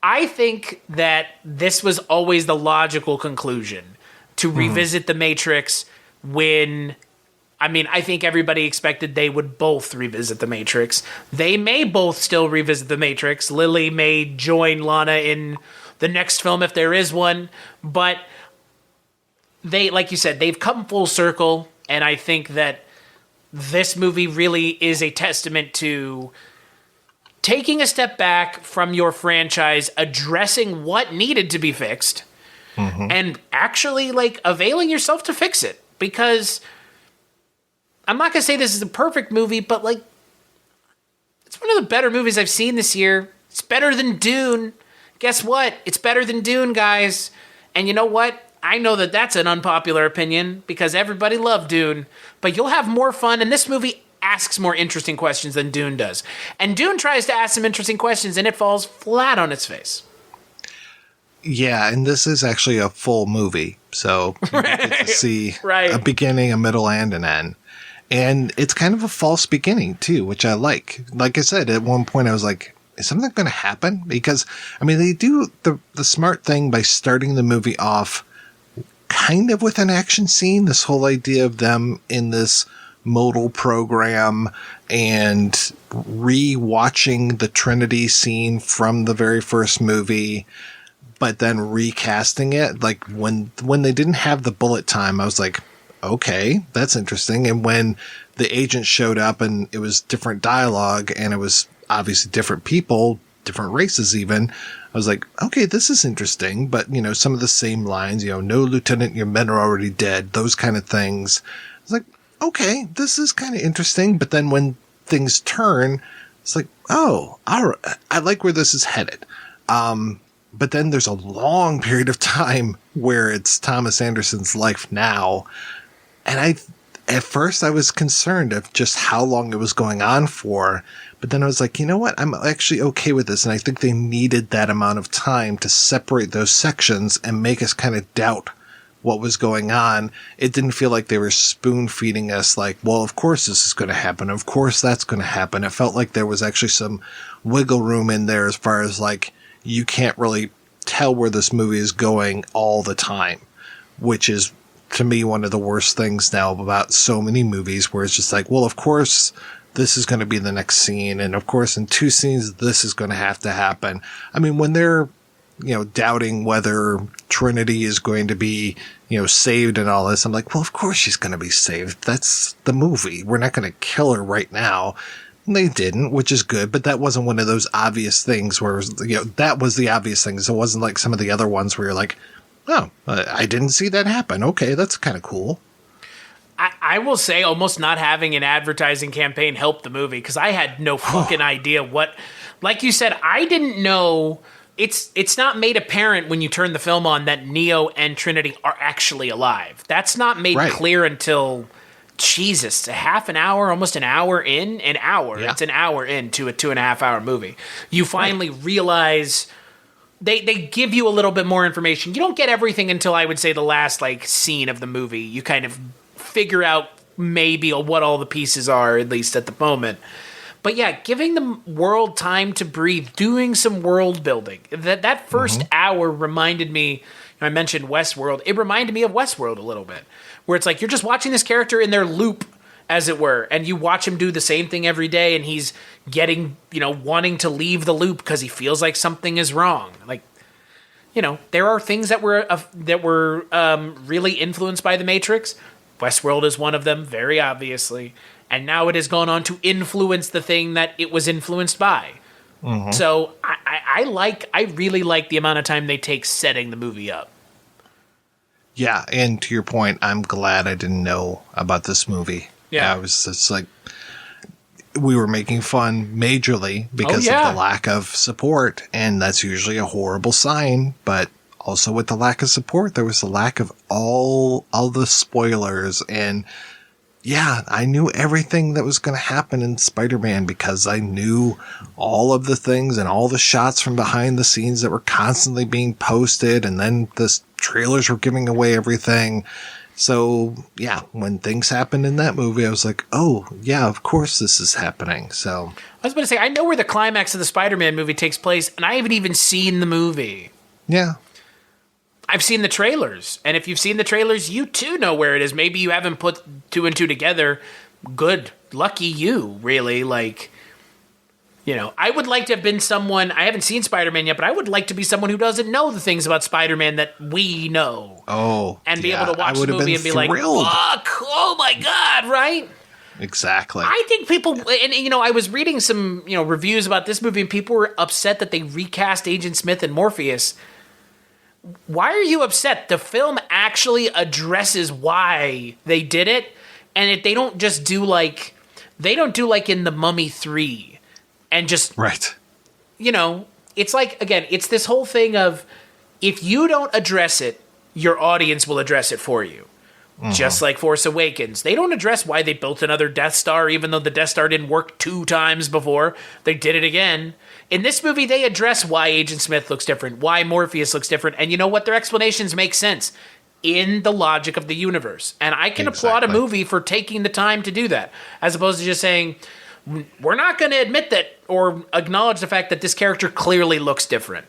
I think that this was always the logical conclusion to revisit The Matrix when, I think everybody expected they would both revisit The Matrix. They may both still revisit The Matrix. Lily may join Lana in the next film if there is one, but they, like you said, they've come full circle, and I think that this movie really is a testament to taking a step back from your franchise, addressing what needed to be fixed, and actually availing yourself to fix it. Because I'm not going to say this is a perfect movie, but it's one of the better movies I've seen this year. It's better than Dune. Guess what? It's better than Dune, guys. And you know what? I know that that's an unpopular opinion because everybody loved Dune, but you'll have more fun, and this movie asks more interesting questions than Dune does. And Dune tries to ask some interesting questions, and it falls flat on its face. Yeah, and this is actually a full movie, so you get to see a beginning, a middle, and an end. And it's kind of a false beginning, too, which I like. Like I said, at one point I was like, is something going to happen? Because, they do the smart thing by starting the movie off kind of with an action scene, this whole idea of them in this modal program and re-watching the Trinity scene from the very first movie, but then recasting it. Like when they didn't have the bullet time, I was like, okay, that's interesting. And when the agent showed up and it was different dialogue and it was obviously different people, different races even, I was like, okay, this is interesting. But, some of the same lines, no, Lieutenant, your men are already dead, those kind of things. I was like, okay, this is kind of interesting. But then when things turn, it's like, oh, all right, I like where this is headed. But then there's a long period of time where it's Thomas Anderson's life now. And at first I was concerned of just how long it was going on for. But then I was like, you know what? I'm actually okay with this. And I think they needed that amount of time to separate those sections and make us kind of doubt what was going on. It didn't feel like they were spoon feeding us like, well, of course this is going to happen. Of course that's going to happen. It felt like there was actually some wiggle room in there as far as you can't really tell where this movie is going all the time, which is to me one of the worst things now about so many movies where it's just like, well, of course this is going to be the next scene. And of course in 2 scenes, this is going to have to happen. When they're, doubting whether Trinity is going to be, saved and all this, I'm like, well, of course she's going to be saved. That's the movie. We're not going to kill her right now. And they didn't, which is good, but that wasn't one of those obvious things where, that was the obvious things. It wasn't like some of the other ones where you're like, oh, I didn't see that happen. Okay, that's kind of cool. I will say almost not having an advertising campaign helped the movie because I had no fucking idea what, like you said, I didn't know. It's not made apparent when you turn the film on that Neo and Trinity are actually alive. That's not made clear until, Jesus, a half an hour, almost an hour in? An hour. Yeah. It's an hour into a 2.5 hour movie. You finally realize they give you a little bit more information. You don't get everything until I would say the last scene of the movie. You kind of figure out maybe what all the pieces are, at least at the moment. But yeah, giving the world time to breathe, doing some world building. That first hour reminded me, I mentioned Westworld, it reminded me of Westworld a little bit. Where it's like you're just watching this character in their loop, as it were, and you watch him do the same thing every day, and he's getting, wanting to leave the loop because he feels like something is wrong. There are things that were really influenced by The Matrix. Westworld is one of them, very obviously. And now it has gone on to influence the thing that it was influenced by. So I really like the amount of time they take setting the movie up. Yeah, and to your point, I'm glad I didn't know about this movie. Yeah, I was just we were making fun majorly because of the lack of support, and that's usually a horrible sign. But also with the lack of support, there was the lack of all the spoilers. And yeah, I knew everything that was going to happen in Spider-Man because I knew all of the things and all the shots from behind the scenes that were constantly being posted. And then the trailers were giving away everything. So yeah, when things happened in that movie, I was like, oh yeah, of course this is happening. So I was about to say, I know where the climax of the Spider-Man movie takes place, and I haven't even seen the movie. Yeah. I've seen the trailers, and if you've seen the trailers, you too know where it is. Maybe you haven't put two and two together. Good. Lucky you, really. I would like to have been someone, I haven't seen Spider-Man yet, but I would like to be someone who doesn't know the things about Spider-Man that we know. Oh, and be able to watch the movie and be like, fuck, oh my God, right? Exactly. I think people, and I was reading some, reviews about this movie, and people were upset that they recast Agent Smith and Morpheus. Why are you upset? The film actually addresses why they did it, and they don't just do like in The Mummy 3, and just right. It's like, again, it's this whole thing of if you don't address it, your audience will address it for you. Just like Force Awakens. They don't address why they built another Death Star, even though the Death Star didn't work 2 times before. They did it again. In this movie, they address why Agent Smith looks different, why Morpheus looks different, and you know what? Their explanations make sense in the logic of the universe. And I can applaud a movie for taking the time to do that, as opposed to just saying, we're not going to admit that or acknowledge the fact that this character clearly looks different.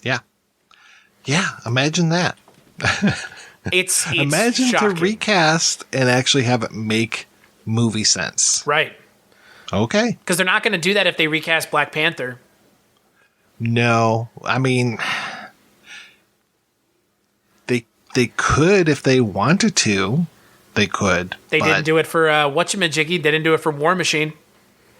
Yeah. Yeah, imagine that. It's imagine shocking. to recast and actually have it make movie sense. Right. Okay. Because they're not going to do that if they recast Black Panther. No. I mean, they could if they wanted to. They could. They didn't do it for Whatchamajiggy. They didn't do it for War Machine.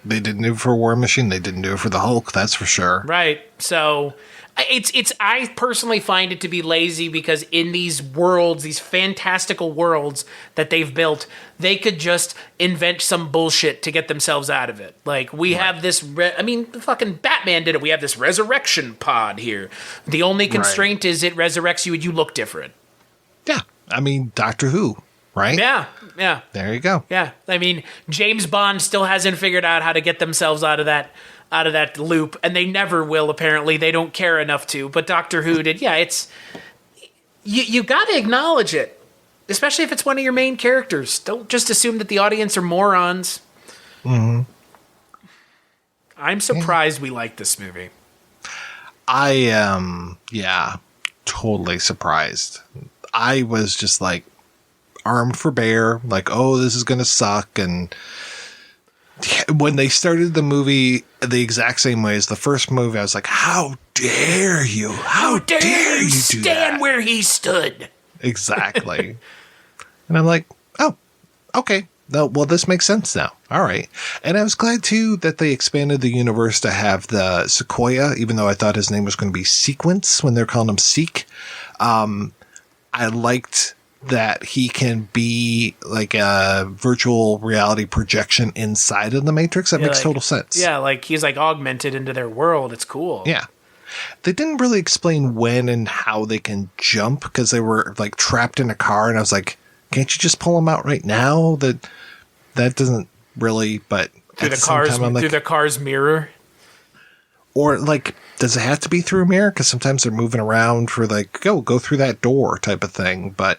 They didn't do it for War Machine. They didn't do it for the Hulk. That's for sure. Right. So I personally find it to be lazy because in these worlds, these fantastical worlds that they've built, they could just invent some bullshit to get themselves out of it. Like, we have this, fucking Batman did it. We have this resurrection pod here. The only constraint is it resurrects you and you look different. Yeah. Doctor Who, right? Yeah. Yeah. There you go. Yeah. James Bond still hasn't figured out how to get themselves out of that loop, and they never will, apparently. They don't care enough to, but Doctor Who did. Yeah, it's... You got to acknowledge it, especially if it's one of your main characters. Don't just assume that the audience are morons. Mm-hmm. I'm surprised we like this movie. I am, totally surprised. I was just armed for bear, oh, this is going to suck, and... When they started the movie the exact same way as the first movie, I was like, how dare you? How dare you stand where he stood? Exactly. And I'm like, oh, okay. No, well, this makes sense now. All right. And I was glad, too, that they expanded the universe to have the Sequoia, even though I thought his name was going to be Sequence when they're calling him Seek. I liked that he can be like a virtual reality projection inside of the Matrix. That makes total sense. Yeah, like he's like augmented into their world. It's cool. Yeah. They didn't really explain when and how they can jump because they were like trapped in a car, and I was like, can't you just pull them out right now? That doesn't really, but through the car's mirror. Or like, does it have to be through a mirror? Because sometimes they're moving around for like, go through that door type of thing. But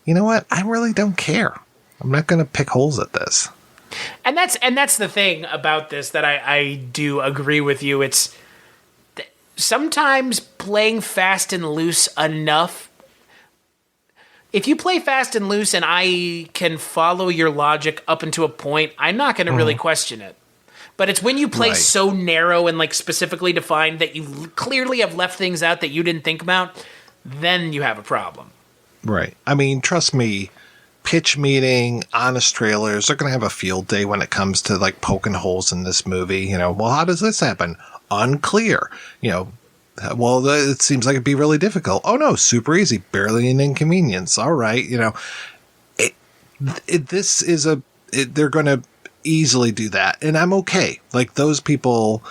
you know what? I really don't care. I'm not going to pick holes at this. And that's the thing about this that I do agree with you. It's sometimes playing fast and loose enough. If you play fast and loose and I can follow your logic up into a point, I'm not going to really question it. But it's when you play so narrow and like specifically defined that you clearly have left things out that you didn't think about, then you have a problem. Right. I mean, trust me, pitch meeting, honest trailers, they're going to have a field day when it comes to like poking holes in this movie. You know, well, how does this happen? Unclear. You know, well, it seems like it'd be really difficult. Oh no, super easy. Barely an inconvenience. All right. You know, they're going to easily do that, and I'm okay. Like, those people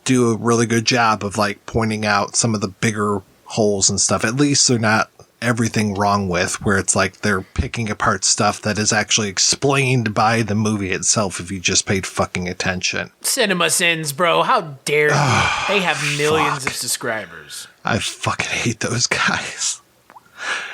do a really good job of like pointing out some of the bigger holes and stuff. At least they're not everything wrong with where it's like they're picking apart stuff that is actually explained by the movie itself if you just paid fucking attention. Cinema Sins, bro, how dare you? They have millions of subscribers. I fucking hate those guys.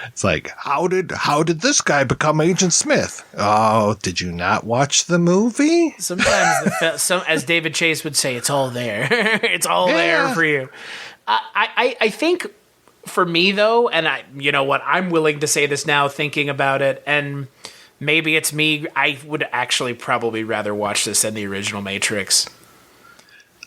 It's like, how did this guy become Agent Smith? Oh, did you not watch the movie? Sometimes, as David Chase would say, it's all there. It's all there for you. I think for me, though, and you know what, I'm willing to say this now thinking about it, and maybe it's me, I would actually probably rather watch this than the original Matrix.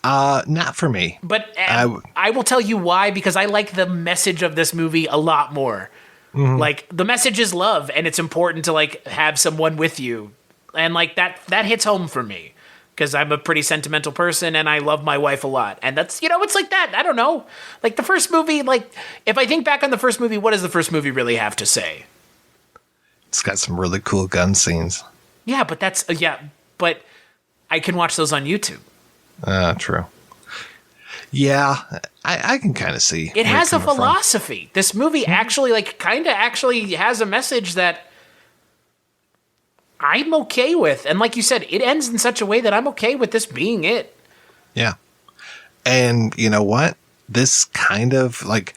Not for me. But I will tell you why, because I like the message of this movie a lot more. Mm-hmm. Like, the message is love, and it's important to like have someone with you, and like that hits home for me because I'm a pretty sentimental person and I love my wife a lot, and that's, you know, it's like that. I don't know, like the first movie. Like, if I think back on the first movie, what does the first movie really have to say? It's got some really cool gun scenes. Yeah, but but I can watch those on YouTube. True. Yeah, I can kind of see. It has a philosophy. This movie actually, like, kind of actually has a message that I'm okay with. And like you said, it ends in such a way that I'm okay with this being it. Yeah. And you know what? This kind of, like,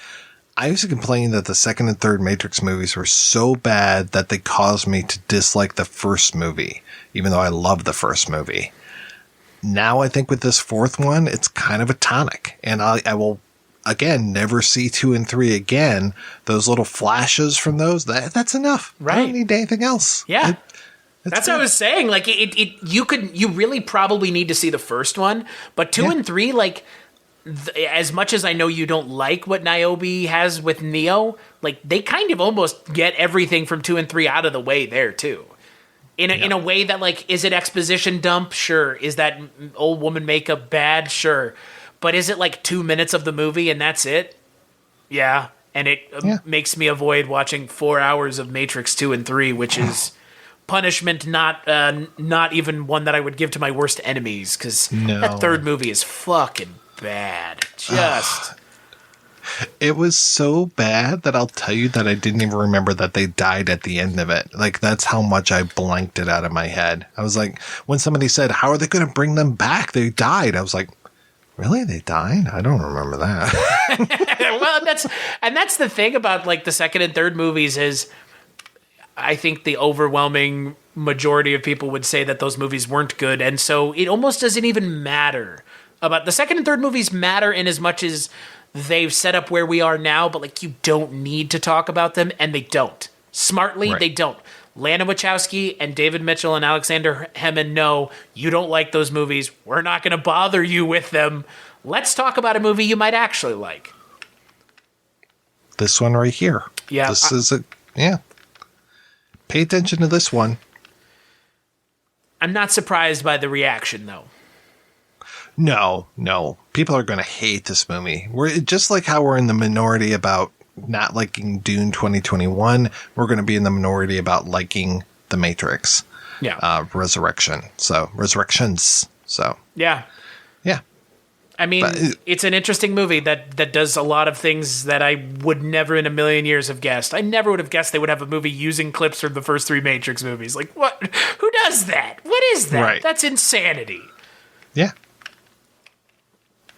I used to complain that the second and third Matrix movies were so bad that they caused me to dislike the first movie, even though I loved the first movie. Now I think with this fourth one, it's kind of a tonic, and I will, again, never see 2 and 3 again. Those little flashes from those, that's enough. Right. I don't need anything else. Yeah. That's what I was saying. Like, you really probably need to see the first one, but 2 and 3, like, as much as I know you don't like what Niobe has with Neo, like, they kind of almost get everything from 2 and 3 out of the way there too. In a way that, like, is it exposition dump? Sure. Is that old woman makeup bad? Sure. But is it like 2 minutes of the movie and that's it? Yeah. And it makes me avoid watching 4 hours of Matrix 2 and 3, which is punishment not even one that I would give to my worst enemies, because that third movie is fucking bad. Just... It was so bad that I'll tell you that I didn't even remember that they died at the end of it. Like, that's how much I blanked it out of my head. I was like, when somebody said, how are they going to bring them back? They died. I was like, really? They died? I don't remember that. Well, that's the thing about, like, the second and third movies is I think the overwhelming majority of people would say that those movies weren't good. And so it almost doesn't even matter about the second and third movies matter in as much as they've set up where we are now, but like, you don't need to talk about them, and they don't. Smartly, they don't. Lana Wachowski and David Mitchell and Alexander Hemmon know you don't like those movies. We're not going to bother you with them. Let's talk about a movie you might actually like. This one right here. Yeah. This is Pay attention to this one. I'm not surprised by the reaction, though. No. People are going to hate this movie. We're just like how we're in the minority about not liking Dune 2021, we're going to be in the minority about liking The Matrix. Yeah. Resurrections. So. Yeah. Yeah. I mean, it's an interesting movie that does a lot of things that I would never in a million years have guessed. I never would have guessed they would have a movie using clips from the first 3 Matrix movies. Like, what? Who does that? What is that? Right. That's insanity. Yeah.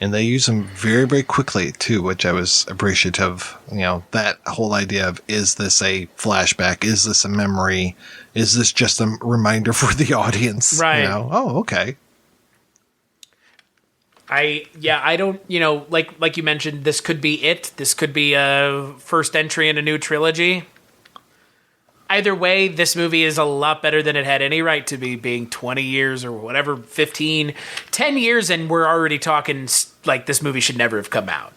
And they use them very, very quickly, too, which I was appreciative. You know, that whole idea of, is this a flashback? Is this a memory? Is this just a reminder for the audience? Right. You know? Oh, okay. I don't, like you mentioned, this could be it. This could be a first entry in a new trilogy. Either way, this movie is a lot better than it had any right to be, being 20 years or whatever, 15, 10 years, and we're already talking like this movie should never have come out.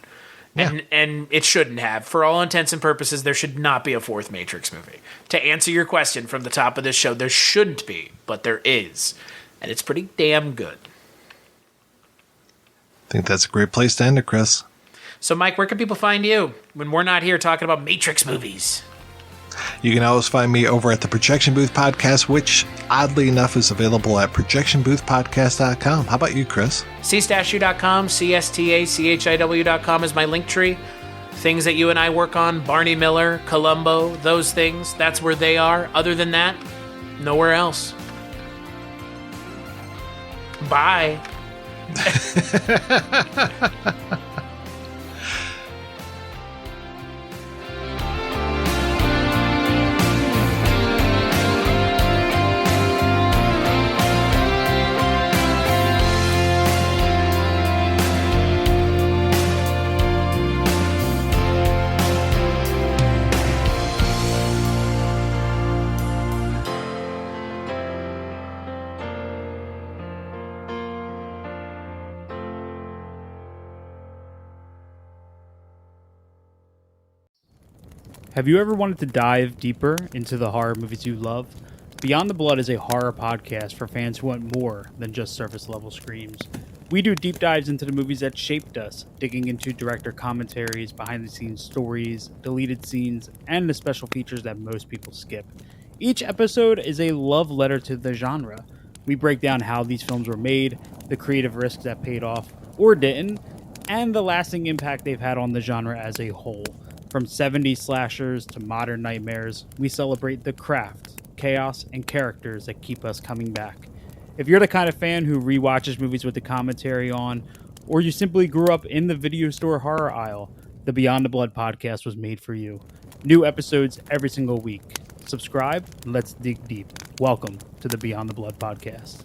Yeah. And it shouldn't have. For all intents and purposes, there should not be a 4th Matrix movie. To answer your question from the top of this show, there shouldn't be, but there is. And it's pretty damn good. I think that's a great place to end it, Chris. So, Mike, where can people find you when we're not here talking about Matrix movies? You can always find me over at the Projection Booth Podcast, which, oddly enough, is available at projectionboothpodcast.com. How about you, Chris? cstachiw.com, cstachiw.com is my link tree. Things that you and I work on, Barney Miller, Columbo, those things, that's where they are. Other than that, nowhere else. Bye. Have you ever wanted to dive deeper into the horror movies you love? Beyond the Blood is a horror podcast for fans who want more than just surface-level screams. We do deep dives into the movies that shaped us, digging into director commentaries, behind-the-scenes stories, deleted scenes, and the special features that most people skip. Each episode is a love letter to the genre. We break down how these films were made, the creative risks that paid off or didn't, and the lasting impact they've had on the genre as a whole. From 70s slashers to modern nightmares, we celebrate the craft, chaos, and characters that keep us coming back. If you're the kind of fan who rewatches movies with the commentary on, or you simply grew up in the video store horror aisle, the Beyond the Blood podcast was made for you. New episodes every single week. Subscribe, and let's dig deep. Welcome to the Beyond the Blood podcast.